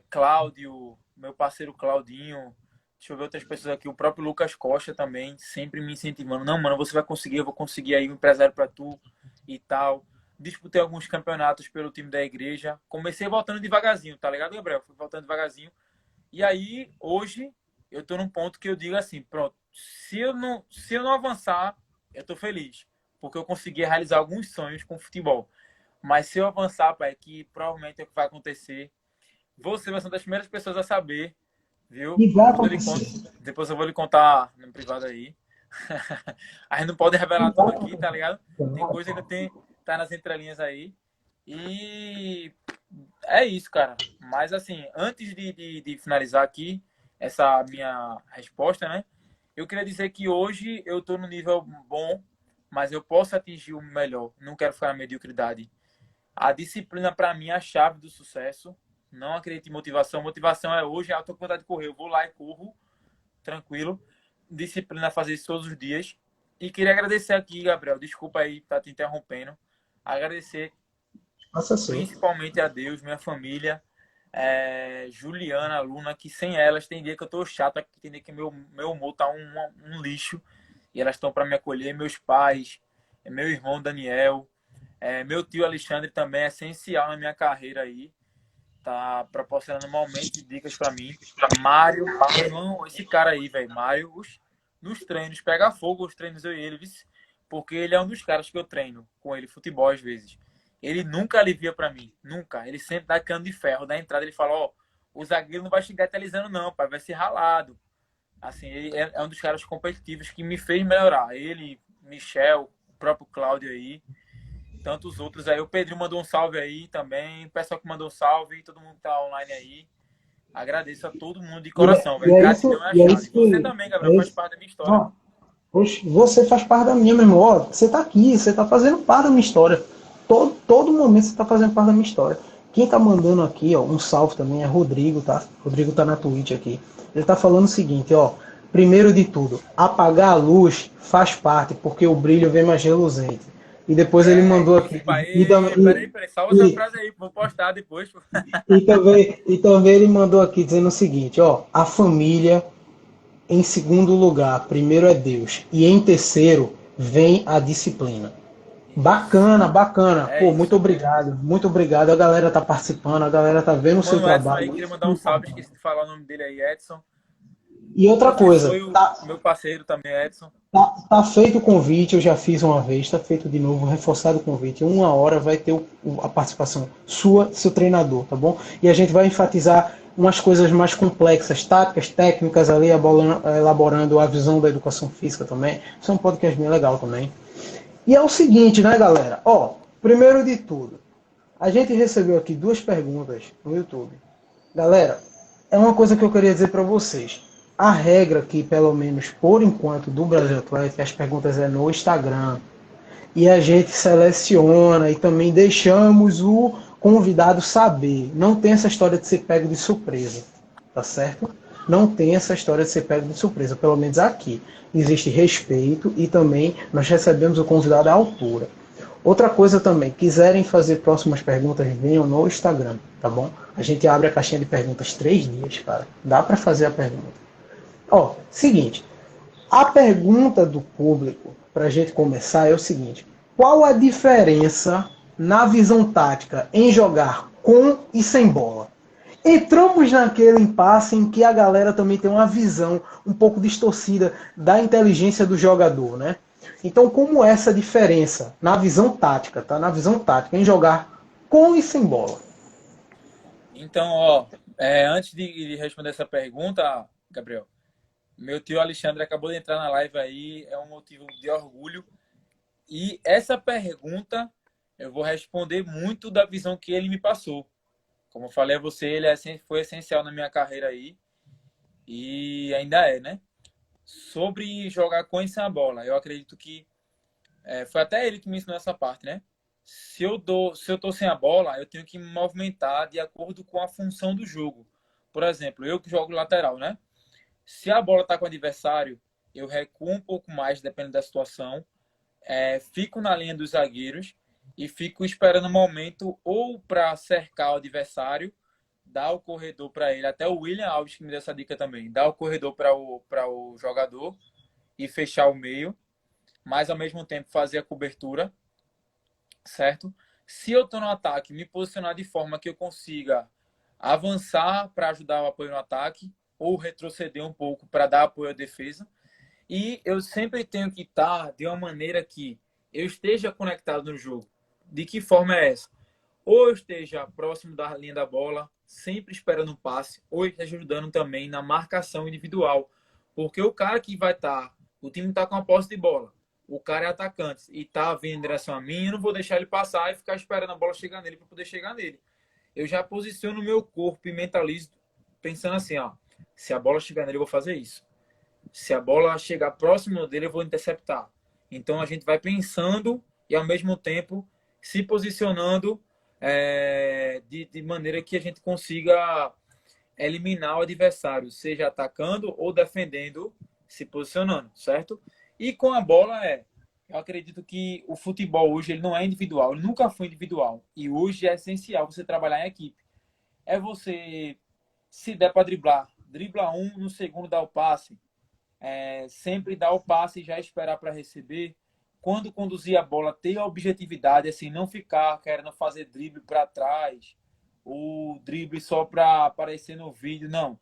Cláudio, meu parceiro Claudinho, deixa eu ver outras pessoas aqui, o próprio Lucas Costa também, sempre me incentivando. Não, mano, você vai conseguir, eu vou conseguir aí um empresário para tu e tal. Disputei alguns campeonatos pelo time da igreja. Comecei voltando devagarzinho, tá ligado, Gabriel? Fui voltando devagarzinho. E aí, hoje, eu tô num ponto que eu digo assim, pronto, se eu não avançar, eu tô feliz. Porque eu consegui realizar alguns sonhos com o futebol. Mas se eu avançar, pai, que provavelmente é o que vai acontecer, você vai ser uma das primeiras pessoas a saber, viu? E vai acontecer. Depois eu vou lhe contar no privado aí. A gente não pode revelar tudo aqui, tá ligado? Tem coisa que tá nas entrelinhas aí. E é isso, cara. Mas assim, antes de finalizar aqui essa minha resposta, né? Eu queria dizer que hoje eu tô no nível bom, mas eu posso atingir o melhor. Não quero ficar na mediocridade. A disciplina, para mim, é a chave do sucesso. Não acredito em motivação. Motivação é hoje, eu tô com vontade de correr. Eu vou lá e corro, tranquilo. Disciplina é fazer isso todos os dias. E queria agradecer aqui, Gabriel. Desculpa aí estar te interrompendo. Agradecer principalmente a Deus, minha família, Juliana, Luna, que sem elas tem dia que eu tô chato, tem dia que meu humor tá um lixo. E elas estão para me acolher. Meus pais, meu irmão Daniel, meu tio Alexandre também é essencial na minha carreira aí. Tá proporcionando um momento de dicas para mim. Mário, irmão, esse cara aí, velho. Mário, nos treinos, pega fogo os treinos eu e ele, porque ele é um dos caras que eu treino com ele, futebol às vezes. Ele nunca alivia para mim, nunca. Ele sempre dá cano de ferro. Da entrada ele fala, o zagueiro não vai chegar eternizando não, pai, vai ser ralado. Assim, ele é um dos caras competitivos que me fez melhorar. Ele, Michel, o próprio Cláudio aí, tantos outros aí. O Pedrinho mandou um salve aí também. O pessoal que mandou um salve, todo mundo que tá online aí. Agradeço a todo mundo de coração, velho. Gratidão é a chave. Você também, Gabriel, faz parte da minha história. Poxa, você faz parte da minha, meu irmão. Ó, você tá aqui, você tá fazendo parte da minha história. Todo momento você tá fazendo parte da minha história. Quem tá mandando aqui, ó, um salve também é Rodrigo, tá? Rodrigo tá na Twitch aqui. Ele tá falando o seguinte, ó. Primeiro de tudo, apagar a luz faz parte, porque o brilho vem mais reluzente. E depois ele mandou aqui. Peraí, salva essa frase aí, vou postar depois. E também ele mandou aqui dizendo o seguinte, ó. A família, em segundo lugar, primeiro é Deus. E em terceiro, vem a disciplina. Bacana, bacana. É Pô, muito isso. obrigado. Muito obrigado. A galera tá participando, a galera tá vendo o seu Mano, o Edson aí, trabalho. queria Isso é mandar um muito salve, importante. esqueci de falar o nome dele aí, Edson. E outra Professor coisa, e o tá, meu parceiro também, Edson. tá feito o convite, eu já fiz uma vez, tá feito de novo, reforçado o convite. 1 hora vai ter a participação sua, seu treinador, tá bom? E a gente vai enfatizar umas coisas mais complexas, táticas, técnicas ali, elaborando a visão da educação física também. Isso é um podcast bem legal também. E é o seguinte, né, galera? Ó, primeiro de tudo, a gente recebeu aqui 2 perguntas no YouTube. Galera, é uma coisa que eu queria dizer para vocês. A regra aqui, pelo menos por enquanto, do Brasil Atlético, as perguntas é no Instagram. E a gente seleciona e também deixamos o convidado saber. Não tem essa história de ser pego de surpresa, tá certo? Não tem essa história de ser pego de surpresa, pelo menos aqui. Existe respeito e também nós recebemos o convidado à altura. Outra coisa também, quiserem fazer próximas perguntas, venham no Instagram, tá bom? A gente abre a caixinha de perguntas 3 dias, cara. Dá para fazer a pergunta. Ó, seguinte, a pergunta do público, para a gente começar, é o seguinte: qual a diferença na visão tática em jogar com e sem bola? Entramos naquele impasse em que a galera também tem uma visão um pouco distorcida da inteligência do jogador, né? Então, como é essa diferença na visão tática, tá? Na visão tática em jogar com e sem bola? Então, ó, antes de responder essa pergunta, Gabriel, meu tio Alexandre acabou de entrar na live aí, é um motivo de orgulho. E essa pergunta eu vou responder muito da visão que ele me passou. Como eu falei a você, ele foi essencial na minha carreira aí. E ainda é, né? Sobre jogar com e sem a bola, eu acredito que foi até ele que me ensinou essa parte, né? Se eu tô sem a bola, eu tenho que me movimentar de acordo com a função do jogo. Por exemplo, eu que jogo lateral, né? Se a bola está com o adversário, eu recuo um pouco mais, dependendo da situação. Fico na linha dos zagueiros e fico esperando o momento ou para cercar o adversário, dar o corredor para ele. Até o William Alves que me deu essa dica também. Dar o corredor para o jogador e fechar o meio, mas ao mesmo tempo fazer a cobertura, certo? Se eu estou no ataque, me posicionar de forma que eu consiga avançar para ajudar o apoio no ataque ou retroceder um pouco para dar apoio à defesa. E eu sempre tenho que estar de uma maneira que eu esteja conectado no jogo. De que forma é essa? Ou eu esteja próximo da linha da bola, sempre esperando um passe, ou esteja ajudando também na marcação individual. Porque o cara que vai estar, o time está com a posse de bola, o cara é atacante e está vindo em direção a mim, eu não vou deixar ele passar e ficar esperando a bola chegar nele para poder chegar nele. Eu já posiciono o meu corpo e mentalizo pensando assim, ó, se a bola chegar nele, eu vou fazer isso. Se a bola chegar próximo dele, eu vou interceptar. Então a gente vai pensando e ao mesmo tempo se posicionando de maneira que a gente consiga eliminar o adversário, seja atacando ou defendendo, se posicionando, certo? E com a bola eu acredito que o futebol hoje ele não é individual, ele nunca foi individual. E hoje é essencial você trabalhar em equipe. É você, se der para driblar, dribla um, no segundo dá o passe. Sempre dar o passe e já esperar para receber. Quando conduzir a bola, ter a objetividade, assim, não ficar querendo fazer drible para trás, ou drible só para aparecer no vídeo, não.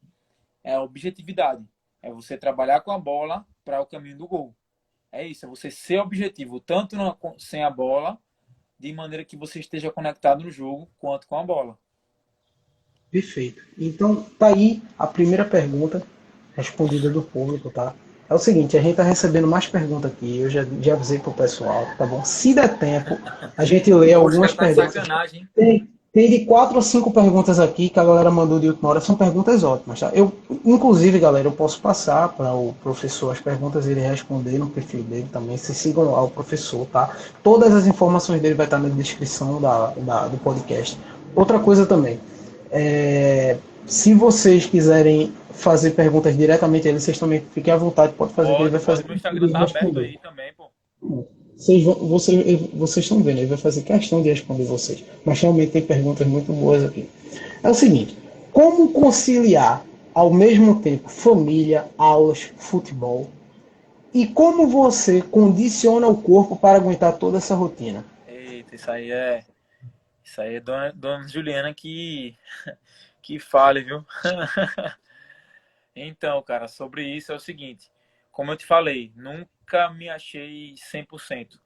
É objetividade. É você trabalhar com a bola para o caminho do gol. É isso, é você ser objetivo, tanto sem a bola, de maneira que você esteja conectado no jogo, quanto com a bola. Perfeito. Então, tá aí a primeira pergunta respondida do público, tá? É o seguinte, a gente tá recebendo mais perguntas aqui, eu já avisei pro pessoal, tá bom? Se der tempo, a gente lê Poxa, algumas cara, tá de perguntas. sacanagem, hein? Tem de 4 ou 5 perguntas aqui que a galera mandou de última hora, são perguntas ótimas, tá? Inclusive, galera, eu posso passar para o professor as perguntas e ele responder no perfil dele também. Vocês sigam lá o professor, tá? Todas as informações dele vai estar na descrição do podcast. Outra coisa também, se vocês quiserem fazer perguntas diretamente a ele, vocês também fiquem à vontade, pode fazer, que ele vai fazer Pode, meu Instagram e tá aberto responder. aí também, pô. Vocês estão vendo, ele vai fazer questão de responder vocês. Mas realmente tem perguntas muito boas aqui. É o seguinte: como conciliar ao mesmo tempo família, aulas, futebol? E como você condiciona o corpo para aguentar toda essa rotina? Eita, isso aí é Dona Juliana que fale, viu? Então, cara, sobre isso é o seguinte, como eu te falei, nunca me achei 100%.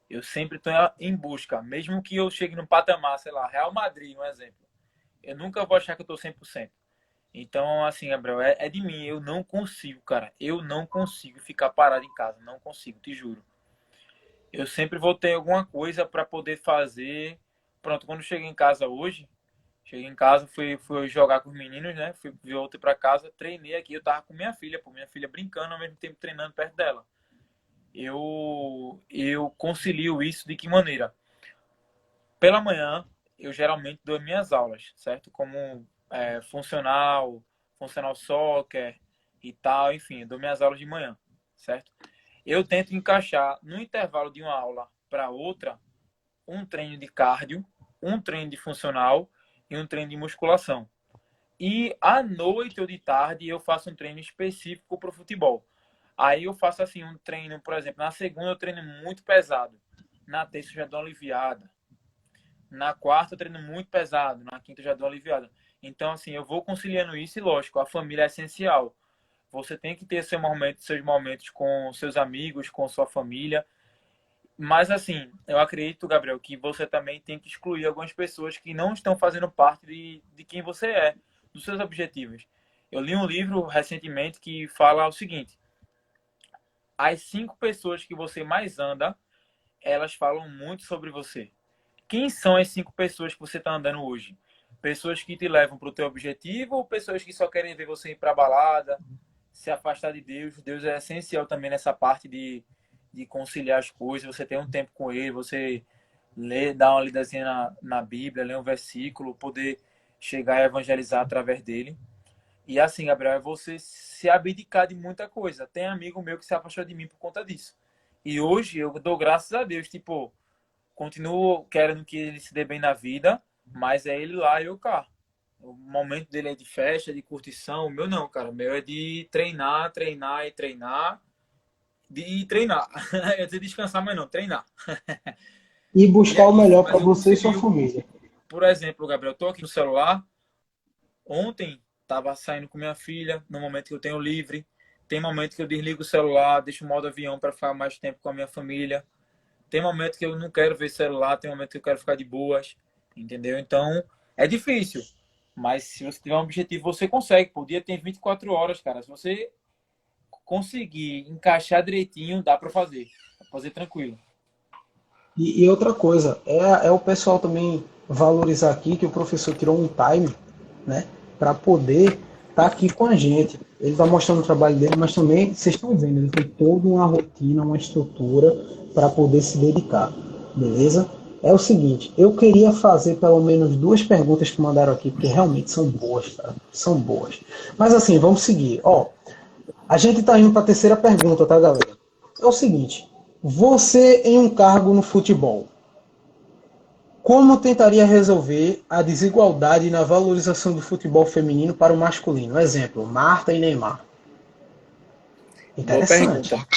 Eu sempre estou em busca, mesmo que eu chegue no patamar, sei lá, Real Madrid, um exemplo. Eu nunca vou achar que eu estou 100%. Então, assim, Gabriel, é de mim. Eu não consigo, cara. Eu não consigo ficar parado em casa. Não consigo, te juro. Eu sempre vou ter alguma coisa para poder fazer. Pronto, quando cheguei em casa hoje, cheguei em casa, fui jogar com os meninos, né? Voltei para casa, treinei aqui. Eu tava com minha filha, pô, minha filha brincando ao mesmo tempo treinando perto dela. Eu concilio isso de que maneira? Pela manhã, eu geralmente dou minhas aulas, certo? Como funcional soccer e tal, enfim, eu dou minhas aulas de manhã, certo? Eu tento encaixar no intervalo de uma aula para outra um treino de cardio, um treino de funcional e um treino de musculação. E à noite ou de tarde eu faço um treino específico para o futebol. Aí eu faço assim um treino, por exemplo, na segunda eu treino muito pesado, na terça eu já dou uma aliviada, na quarta eu treino muito pesado, na quinta eu já dou uma aliviada. Então assim, eu vou conciliando isso e lógico, a família é essencial. Você tem que ter seus momentos com seus amigos, com sua família. Mas assim, eu acredito, Gabriel, que você também tem que excluir algumas pessoas que não estão fazendo parte de quem você é, dos seus objetivos. Eu li um livro recentemente que fala o seguinte: as 5 pessoas que você mais anda, elas falam muito sobre você. Quem são as 5 pessoas que você está andando hoje? Pessoas que te levam para o teu objetivo ou pessoas que só querem ver você ir para a balada, se afastar de Deus? Deus é essencial também nessa parte de conciliar as coisas. Você tem um tempo com Ele, você ler, dar uma lidazinha na Bíblia, ler um versículo, poder chegar a evangelizar através dele. E assim, Gabriel, é você se abdicar de muita coisa. Tem amigo meu que se afastou de mim por conta disso. E hoje eu dou graças a Deus, tipo, continuo querendo que ele se dê bem na vida, mas é ele lá e eu cá. O momento dele é de festa, de curtição. O meu não, cara. O meu é de treinar, treinar e treinar. De treinar. Eu ia dizer descansar, mas não, treinar. E E buscar é o isso. melhor para Mas eu você e sua consegui, família. por exemplo, Gabriel, eu tô aqui no celular. Ontem estava saindo com minha filha, no momento que eu tenho livre. Tem momento que eu desligo o celular, deixo o modo avião para ficar mais tempo com a minha família. Tem momento que eu não quero ver celular, tem momento que eu quero ficar de boas, entendeu? Então, é difícil. Mas se você tiver um objetivo, você consegue. O dia tem 24 horas, cara. Se você conseguir encaixar direitinho, dá para fazer. Dá pra fazer tranquilo. E outra coisa, é o pessoal também valorizar aqui que o professor tirou um time, né, para poder estar aqui com a gente. Ele está mostrando o trabalho dele, mas também, vocês estão vendo, ele tem toda uma rotina, uma estrutura para poder se dedicar, beleza? É o seguinte, eu queria fazer pelo menos 2 perguntas que mandaram aqui, porque realmente são boas, tá? São boas. Mas assim, vamos seguir. Ó, a gente está indo para a terceira pergunta, tá, galera? É o seguinte, você em um cargo no futebol, como tentaria resolver a desigualdade na valorização do futebol feminino para o masculino? Exemplo, Marta e Neymar. Boa Interessante. pergunta.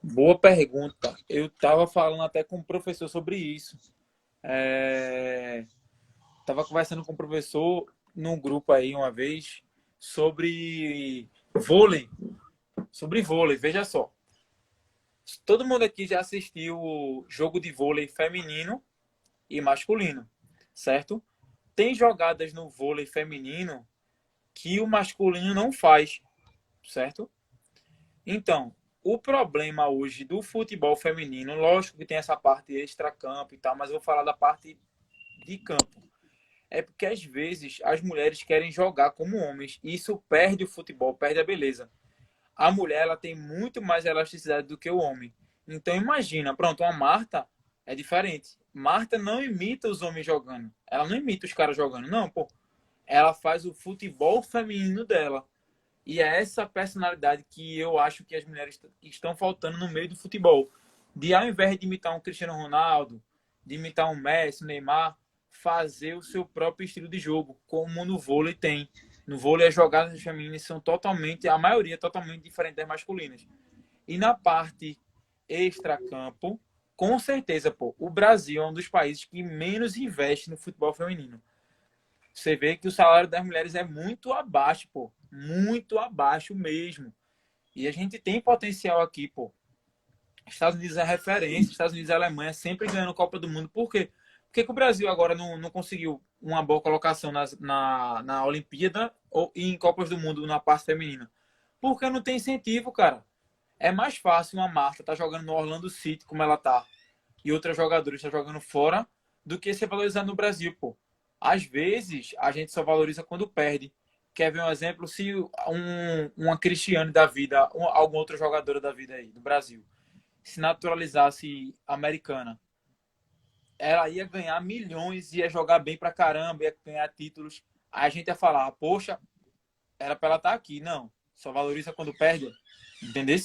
Boa pergunta. Eu estava falando até com o professor sobre isso. Tava conversando com o professor num grupo aí uma vez sobre vôlei. Sobre vôlei, veja só. Todo mundo aqui já assistiu o jogo de vôlei feminino e masculino, certo? Tem jogadas no vôlei feminino que o masculino não faz, certo? Então, o problema hoje do futebol feminino, lógico que tem essa parte extra-campo e tal, mas eu vou falar da parte de campo. É porque às vezes as mulheres querem jogar como homens e isso perde o futebol, perde a beleza. A mulher ela tem muito mais elasticidade do que o homem. Então imagina, pronto, a Marta é diferente. Marta não imita os homens jogando. Ela não imita os caras jogando, não, pô. Ela faz o futebol feminino dela. E é essa personalidade que eu acho que as mulheres estão faltando no meio do futebol. De ao invés de imitar um Cristiano Ronaldo, de imitar um Messi, um Neymar, fazer o seu próprio estilo de jogo, como no vôlei tem. No vôlei as jogadas femininas são totalmente, a maioria totalmente diferente das masculinas. E na parte extracampo, com certeza, pô, o Brasil é um dos países que menos investe no futebol feminino. Você vê que o salário das mulheres é muito abaixo, pô. Muito abaixo mesmo. E a gente tem potencial aqui, pô. Estados Unidos é referência, Estados Unidos e Alemanha sempre ganhando Copa do Mundo. Por quê? Por que o Brasil agora não conseguiu uma boa colocação na Olimpíada ou em Copas do Mundo na parte feminina? Porque não tem incentivo, cara. É mais fácil uma Marta estar jogando no Orlando City, como ela tá, e outras jogadoras estar jogando fora, do que ser valorizado no Brasil, pô. Às vezes, a gente só valoriza quando perde. Quer ver um exemplo? Se uma Cristiane da vida, alguma outra jogadora da vida aí, do Brasil, se naturalizasse americana, ela ia ganhar milhões, ia jogar bem pra caramba, ia ganhar títulos. Aí a gente ia falar, poxa, era pra ela estar aqui. Não, só valoriza quando perde, entendeu?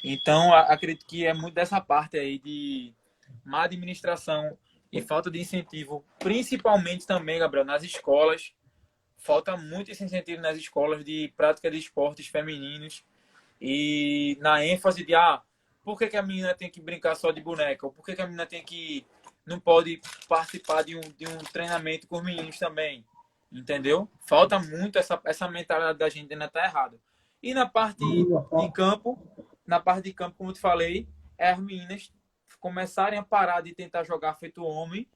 Então, acredito que é muito dessa parte aí de má administração e falta de incentivo, principalmente também, Gabriel, nas escolas. Falta muito esse incentivo nas escolas de prática de esportes femininos e na ênfase de, por que a menina tem que brincar só de boneca? Ou por que a menina tem que não pode participar de um treinamento com os meninos também? Entendeu? Falta muito essa mentalidade da gente ainda tá errada. E de campo, na parte de campo, como eu te falei, é as meninas começarem a parar de tentar jogar feito homem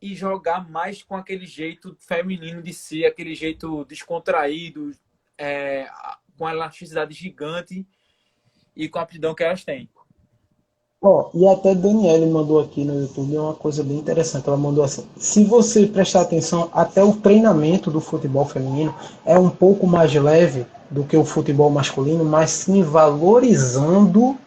e jogar mais com aquele jeito feminino de ser, aquele jeito descontraído, com a elasticidade gigante e com a aptidão que elas têm. Ó, e até Daniele mandou aqui no YouTube uma coisa bem interessante. Ela mandou assim: se você prestar atenção, até o treinamento do futebol feminino é um pouco mais leve do que o futebol masculino, mas sim valorizando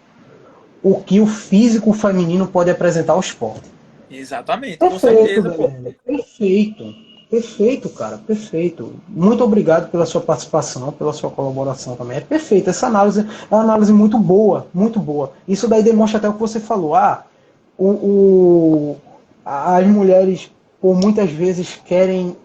o que o físico feminino pode apresentar ao esporte. Exatamente, com Perfeito, certeza, pô. Daniele. Perfeito. Perfeito, cara. Perfeito. Muito obrigado pela sua participação, pela sua colaboração também. É perfeito. Essa análise é uma análise muito boa, muito boa. Isso daí demonstra até o que você falou. O, o, as mulheres, por muitas vezes, querem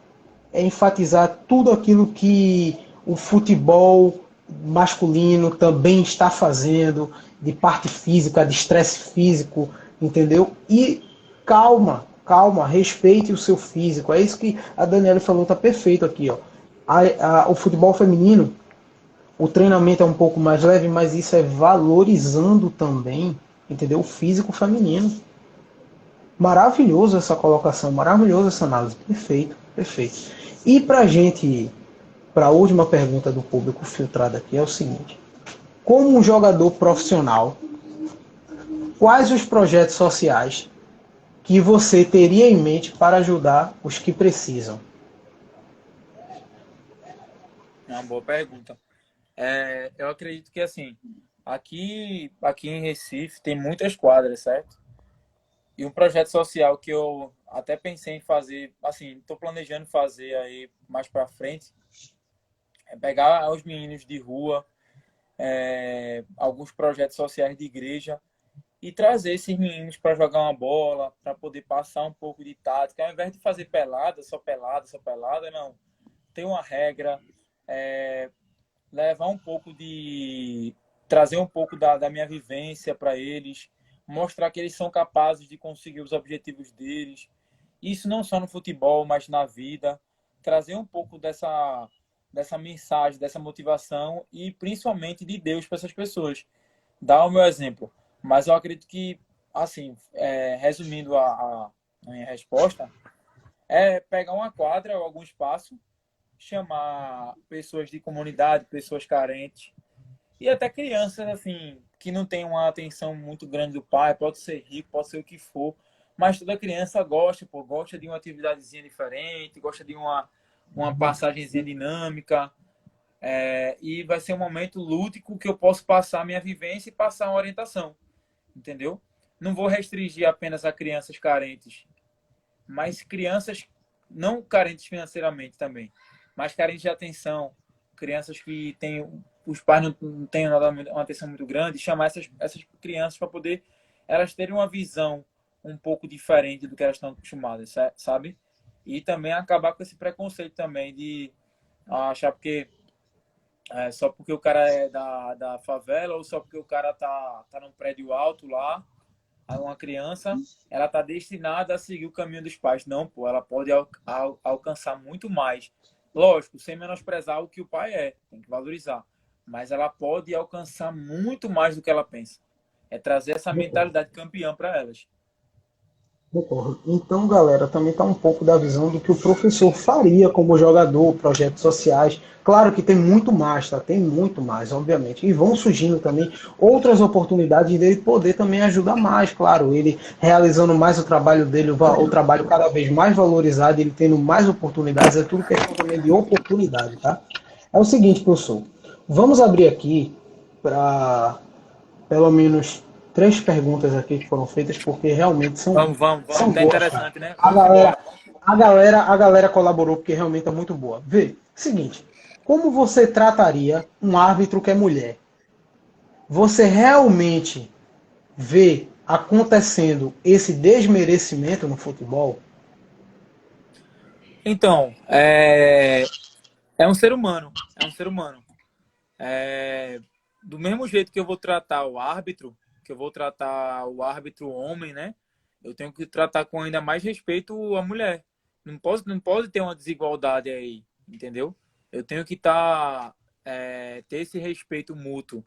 enfatizar tudo aquilo que o futebol masculino também está fazendo, de parte física, de estresse físico, entendeu? E calma, calma, respeite o seu físico. É isso que a Daniela falou, tá perfeito aqui, ó. O futebol feminino, o treinamento é um pouco mais leve, mas isso é valorizando também, entendeu? O físico feminino. Maravilhoso essa colocação, maravilhoso essa análise. Perfeito, perfeito. E para a gente, para a última pergunta do público filtrado aqui, é o seguinte: como um jogador profissional, quais os projetos sociais que você teria em mente para ajudar os que precisam? É uma boa pergunta. Eu acredito que, assim, aqui em Recife tem muitas quadras, certo? E um projeto social que eu até pensei em fazer, assim, estou planejando fazer aí mais para frente, é pegar os meninos de rua, alguns projetos sociais de igreja e trazer esses meninos para jogar uma bola, para poder passar um pouco de tática, ao invés de fazer pelada, só pelada, não. Tem uma regra, levar um pouco de. Trazer um pouco da minha vivência para eles, mostrar que eles são capazes de conseguir os objetivos deles. Isso não só no futebol, mas na vida. Trazer um pouco dessa mensagem, dessa motivação e principalmente de Deus para essas pessoas. Dar o meu exemplo. Mas eu acredito que, assim, resumindo a minha resposta, é pegar uma quadra ou algum espaço, chamar pessoas de comunidade, pessoas carentes e até crianças, assim, que não tem uma atenção muito grande do pai, pode ser rico, pode ser o que for, mas toda criança gosta, pô, gosta de uma atividadezinha diferente, gosta de uma passagenzinha dinâmica, e vai ser um momento lúdico que eu posso passar a minha vivência e passar uma orientação, entendeu? Não vou restringir apenas a crianças carentes, mas crianças não carentes financeiramente também, mas carentes de atenção, crianças que têm os pais não têm uma atenção muito grande, chamar essas crianças para poder elas terem uma visão um pouco diferente do que elas estão acostumadas, sabe? E também acabar com esse preconceito também de achar porque só porque o cara é da favela ou só porque o cara tá num prédio alto lá, aí uma criança, ela tá destinada a seguir o caminho dos pais. Não, pô, ela pode alcançar muito mais. Lógico, sem menosprezar o que o pai é, tem que valorizar. Mas ela pode alcançar muito mais do que ela pensa. É trazer essa mentalidade campeã para elas. Concordo. Então, galera, também está um pouco da visão do que o professor faria como jogador, projetos sociais. Claro que tem muito mais, tá? Tem muito mais, obviamente. E vão surgindo também outras oportunidades dele poder também ajudar mais, claro. Ele realizando mais o trabalho dele, o trabalho cada vez mais valorizado, ele tendo mais oportunidades, é tudo questão também de oportunidade, tá? É o seguinte, professor. Vamos abrir aqui para pelo menos três perguntas aqui que foram feitas, porque realmente Vamos. são Tá boas, cara. interessante, né? A Vamos embora. galera, a galera colaborou porque realmente é muito boa. Vê, seguinte, como você trataria um árbitro que é mulher? Você realmente vê acontecendo esse desmerecimento no futebol? Então, é um ser humano. É um ser humano. É, do mesmo jeito que eu vou tratar o árbitro, que eu vou tratar o árbitro homem, né? Eu tenho que tratar com ainda mais respeito a mulher. Não pode ter uma desigualdade aí, entendeu? Eu tenho que ter esse respeito mútuo,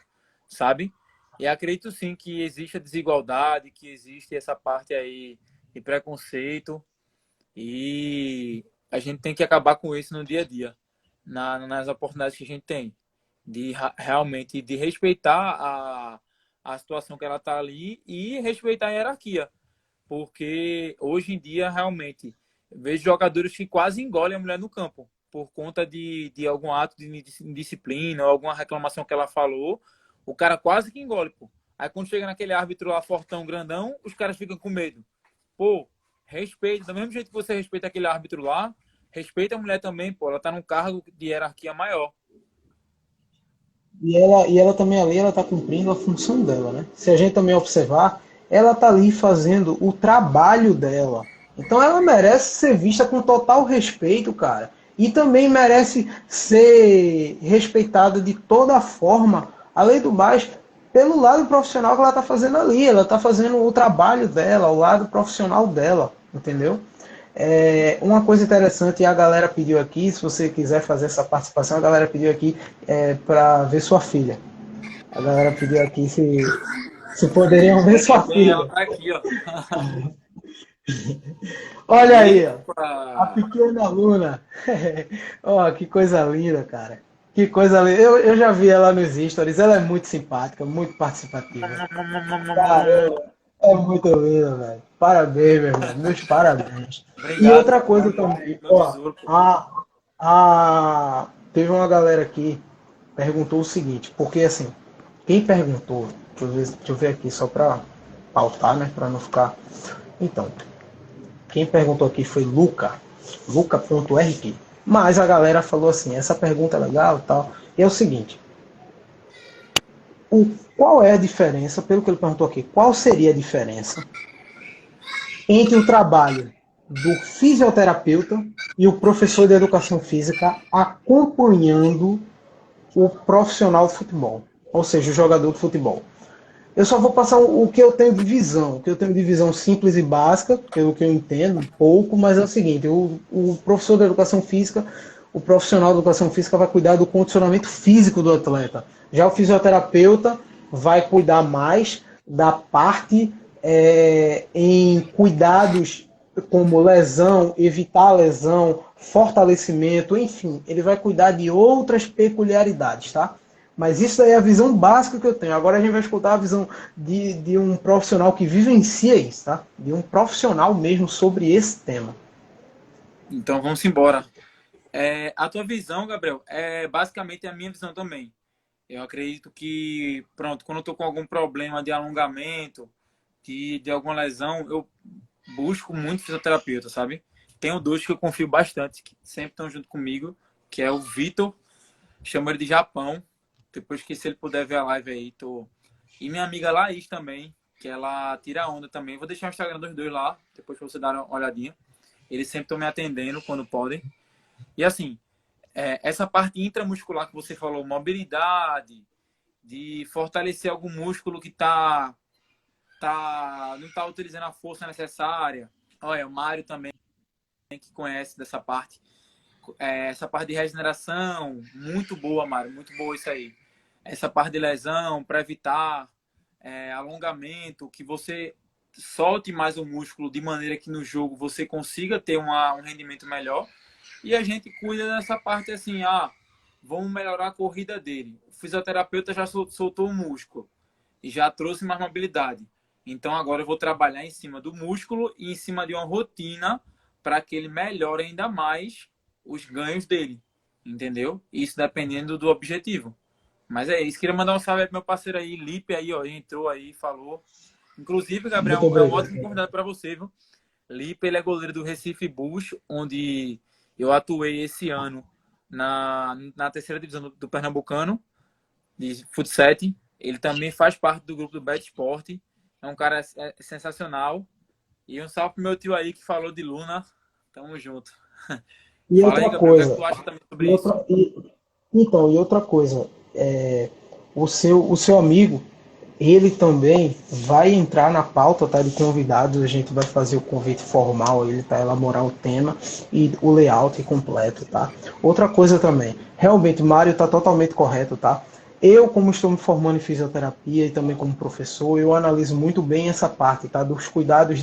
sabe? E acredito sim que existe a desigualdade, que existe essa parte aí de preconceito e a gente tem que acabar com isso no dia a dia, nas oportunidades que a gente tem realmente de respeitar a situação que ela está ali e respeitar a hierarquia. Porque hoje em dia, realmente, vejo jogadores que quase engolem a mulher no campo por conta de algum ato de indisciplina ou alguma reclamação que ela falou. O cara quase que engole, pô. Aí quando chega naquele árbitro lá, fortão, grandão, os caras ficam com medo. Pô, respeita. Do mesmo jeito que você respeita aquele árbitro lá, respeita a mulher também, pô. Ela tá num cargo de hierarquia maior. E ela também ali, ela está cumprindo a função dela, né? Se a gente também observar, ela está ali fazendo o trabalho dela. Então ela merece ser vista com total respeito, cara. E também merece ser respeitada de toda forma, além do mais, pelo lado profissional que ela está fazendo ali. Ela está fazendo o trabalho dela, o lado profissional dela, entendeu? Uma coisa interessante, a galera pediu aqui, se você quiser fazer essa participação, a galera pediu aqui para ver sua filha. A galera pediu aqui se poderiam ver Tem sua também, ela filha. tá aqui, ó. Olha aí, ó, a Epa! pequena Luna. Ó, que coisa linda, cara. Que coisa linda. Eu já vi ela nos stories, ela é muito simpática, muito participativa. Caramba, é muito linda, velho. Parabéns, meu irmão. Meus parabéns. E Obrigado, outra pô. coisa também, Meu ó, tesouro, pô. teve uma galera aqui perguntou o seguinte, porque assim, quem perguntou, deixa eu ver aqui só para pautar, né, para não ficar. Então, quem perguntou aqui foi Luca.rq. Mas a galera falou assim, essa pergunta é legal e tal. E é o seguinte, qual é a diferença, pelo que ele perguntou aqui, qual seria a diferença entre o trabalho do fisioterapeuta e o professor de educação física acompanhando o profissional de futebol, ou seja, o jogador de futebol? Eu só vou passar o que eu tenho de visão, o que eu tenho de visão simples e básica, pelo que eu entendo, um pouco, mas é o seguinte, o professor de educação física, o profissional de educação física vai cuidar do condicionamento físico do atleta. Já o fisioterapeuta vai cuidar mais da parte em cuidados como lesão, evitar a lesão, fortalecimento, enfim, ele vai cuidar de outras peculiaridades, tá? Mas isso aí é a visão básica que eu tenho. Agora a gente vai escutar a visão de um profissional que vivencia isso, tá? De um profissional mesmo sobre esse tema. Então vamos embora. A tua visão, Gabriel, é basicamente a minha visão também. Eu acredito que, pronto, quando eu tô com algum problema de alongamento, de alguma lesão, eu busco muito fisioterapeuta, sabe? Tenho dois que eu confio bastante, que sempre estão junto comigo, que é o Vitor, chamo ele de Japão. Depois que se ele puder ver a live aí, tô. E minha amiga Laís também, que ela tira onda também. Vou deixar o Instagram dos dois lá, depois pra você dar uma olhadinha. Eles sempre estão me atendendo quando podem. E assim, essa parte intramuscular que você falou, mobilidade, de fortalecer algum músculo que não está utilizando a força necessária. Olha, o Mário também, que conhece dessa parte. Essa parte de regeneração, muito boa, Mário, muito boa isso aí. Essa parte de lesão, para evitar alongamento, que você solte mais o músculo de maneira que no jogo você consiga ter um rendimento melhor. E a gente cuida dessa parte assim, vamos melhorar a corrida dele. O fisioterapeuta já soltou o músculo e já trouxe mais mobilidade. Então agora eu vou trabalhar em cima do músculo e em cima de uma rotina para que ele melhore ainda mais os ganhos dele. Entendeu? Isso dependendo do objetivo. Mas é isso. Queria mandar um salve pro meu parceiro aí, Lipe aí, ó. Entrou aí, falou. Inclusive, Muito Gabriel, é um ótimo obrigado. convidado para você, viu? Lipe, ele é goleiro do Recife Bulls, onde eu atuei esse ano na terceira divisão do Pernambucano, de futsal. Ele também faz parte do grupo do Bet Sport. É um cara sensacional. E um salve pro meu tio aí que falou de Luna. Tamo junto. E Fala aí, outra Gabriel, o que é que coisa, tu acha também e sobre isso? outra, e, então, e outra coisa, o seu amigo, ele também vai entrar na pauta, tá, de convidados, a gente vai fazer o convite formal, ele para elaborar o tema e o layout completo, tá? Outra coisa também, realmente, Mário tá totalmente correto, tá? Eu, como estou me formando em fisioterapia e também como professor, eu analiso muito bem essa parte, tá? Dos cuidados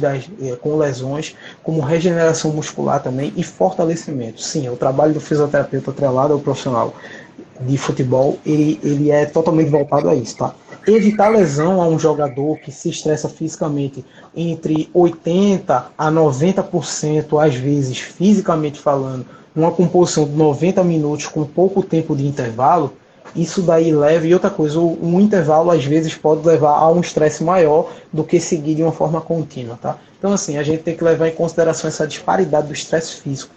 com lesões, como regeneração muscular também e fortalecimento. Sim, o trabalho do fisioterapeuta atrelado ao profissional de futebol, ele é totalmente voltado a isso, tá? Evitar lesão a um jogador que se estressa fisicamente entre 80 a 90%, às vezes, fisicamente falando, uma composição de 90 minutos com pouco tempo de intervalo, isso daí leva, e outra coisa, um intervalo às vezes pode levar a um estresse maior do que seguir de uma forma contínua, tá? Então, assim, a gente tem que levar em consideração essa disparidade do estresse físico.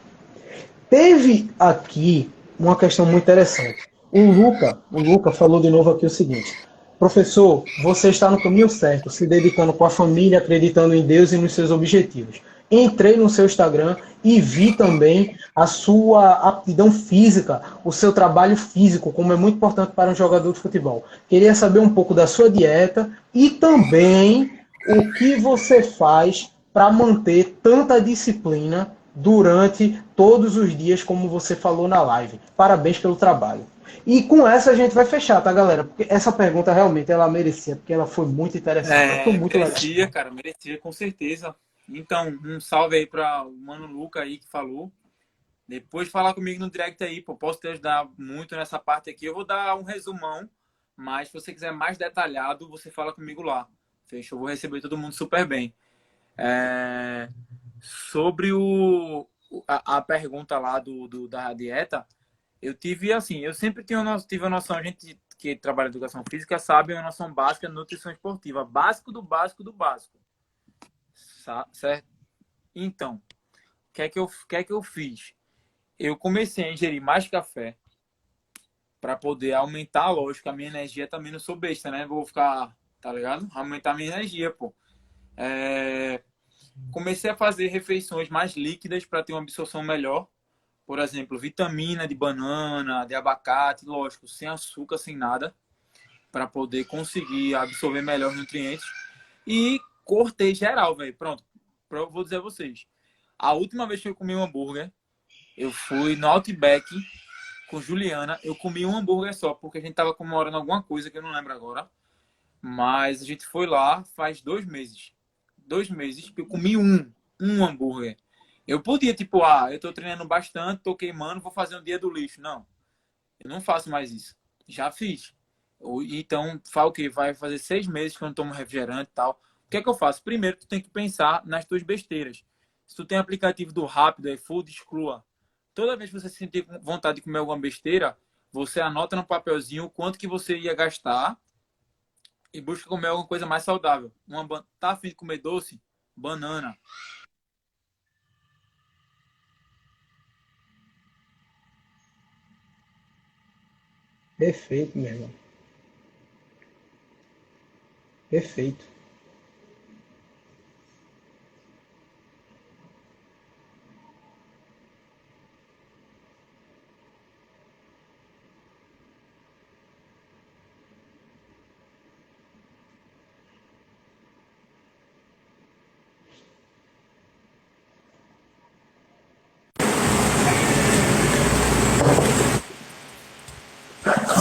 Teve aqui uma questão muito interessante. O Luca falou de novo aqui o seguinte: professor, você está no caminho certo, se dedicando com a família, acreditando em Deus e nos seus objetivos. Entrei no seu Instagram e vi também a sua aptidão física, o seu trabalho físico, como é muito importante para um jogador de futebol. Queria saber um pouco da sua dieta e também o que você faz para manter tanta disciplina durante todos os dias, como você falou na live. Parabéns pelo trabalho. E com essa a gente vai fechar, tá, galera? Porque essa pergunta realmente ela merecia, porque ela foi muito interessante, ela foi muito legal. Merecia, cara, merecia, com certeza. Então, um salve aí para o Mano Luca aí que falou. Depois falar comigo no direct aí, pô. Posso te ajudar muito nessa parte aqui. Eu vou dar um resumão, mas se você quiser mais detalhado, você fala comigo lá. Fechou? Eu vou receber todo mundo super bem. Sobre a pergunta lá da dieta, eu tive assim, eu sempre tive a noção, a gente que trabalha em educação física sabe a noção básica de nutrição esportiva, básico do básico do básico, certo? Então, o que é que eu fiz? Eu comecei a ingerir mais café para poder aumentar, lógico, a minha energia também. Não sou besta, né? Vou ficar, tá ligado? Aumentar a minha energia, pô. Comecei a fazer refeições mais líquidas para ter uma absorção melhor. Por exemplo, vitamina de banana, de abacate, lógico, sem açúcar, sem nada, para poder conseguir absorver melhor os nutrientes. E cortei geral, velho. Pronto. Vou dizer a vocês. A última vez que eu comi um hambúrguer, eu fui no Outback com Juliana. Eu comi um hambúrguer só, porque a gente tava comemorando alguma coisa que eu não lembro agora. Mas a gente foi lá faz 2 meses. 2 meses que eu comi um hambúrguer. Eu podia, tipo, eu tô treinando bastante, tô queimando, vou fazer um dia do lixo. Não, eu não faço mais isso. Já fiz. Então, fala o quê? Vai fazer 6 meses que eu não tomo refrigerante e tal. O que é que eu faço? Primeiro, tu tem que pensar nas tuas besteiras. Se tu tem aplicativo do Rápido, iFood, exclua. Toda vez que você sentir vontade de comer alguma besteira, você anota no papelzinho o quanto que você ia gastar e busca comer alguma coisa mais saudável. Tá afim de comer doce? Banana. Perfeito, meu irmão. Perfeito.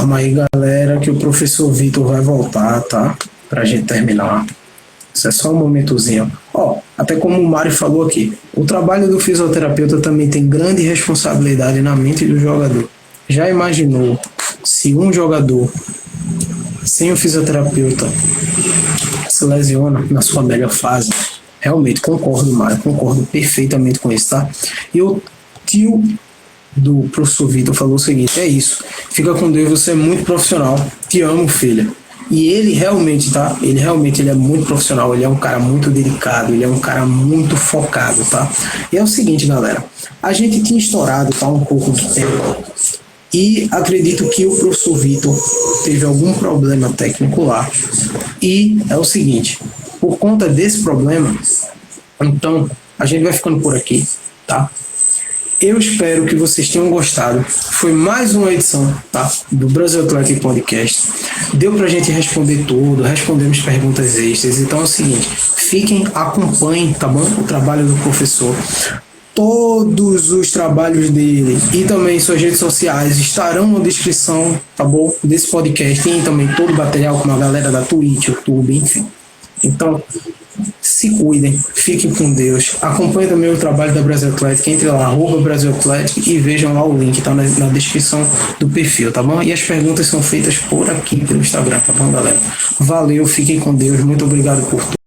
Calma aí, galera, que o professor Vitor vai voltar, tá? Pra gente terminar. Isso é só um momentozinho. Ó, até como o Mário falou aqui, o trabalho do fisioterapeuta também tem grande responsabilidade na mente do jogador. Já imaginou se um jogador sem o fisioterapeuta se lesiona na sua melhor fase? Realmente, concordo, Mário, concordo perfeitamente com isso, tá? E o tio do professor Vitor falou o seguinte, é isso, fica com Deus, você é muito profissional, te amo, filha. E ele realmente, tá? Ele é muito profissional, ele é um cara muito dedicado, ele é um cara muito focado, tá? E é o seguinte, galera, a gente tinha estourado, tá, um pouco de tempo, e acredito que o professor Vitor teve algum problema técnico lá. E é o seguinte, por conta desse problema, então, a gente vai ficando por aqui, tá? Eu espero que vocês tenham gostado. Foi mais uma edição, tá, do Brasil Atlético Podcast. Deu pra gente responder tudo, respondemos perguntas extras. Então é o seguinte, fiquem, acompanhem, tá bom? O trabalho do professor. Todos os trabalhos dele e também suas redes sociais estarão na descrição, tá bom? Desse podcast. Tem também todo o material com a galera da Twitch, YouTube, enfim. Então, se cuidem, fiquem com Deus. Acompanhem também o trabalho da Brasil Atlético. Entre lá, @Brasil Atlético, e vejam lá o link, tá na descrição do perfil, tá bom? E as perguntas são feitas por aqui, pelo Instagram, tá bom, galera? Valeu, fiquem com Deus. Muito obrigado por tudo.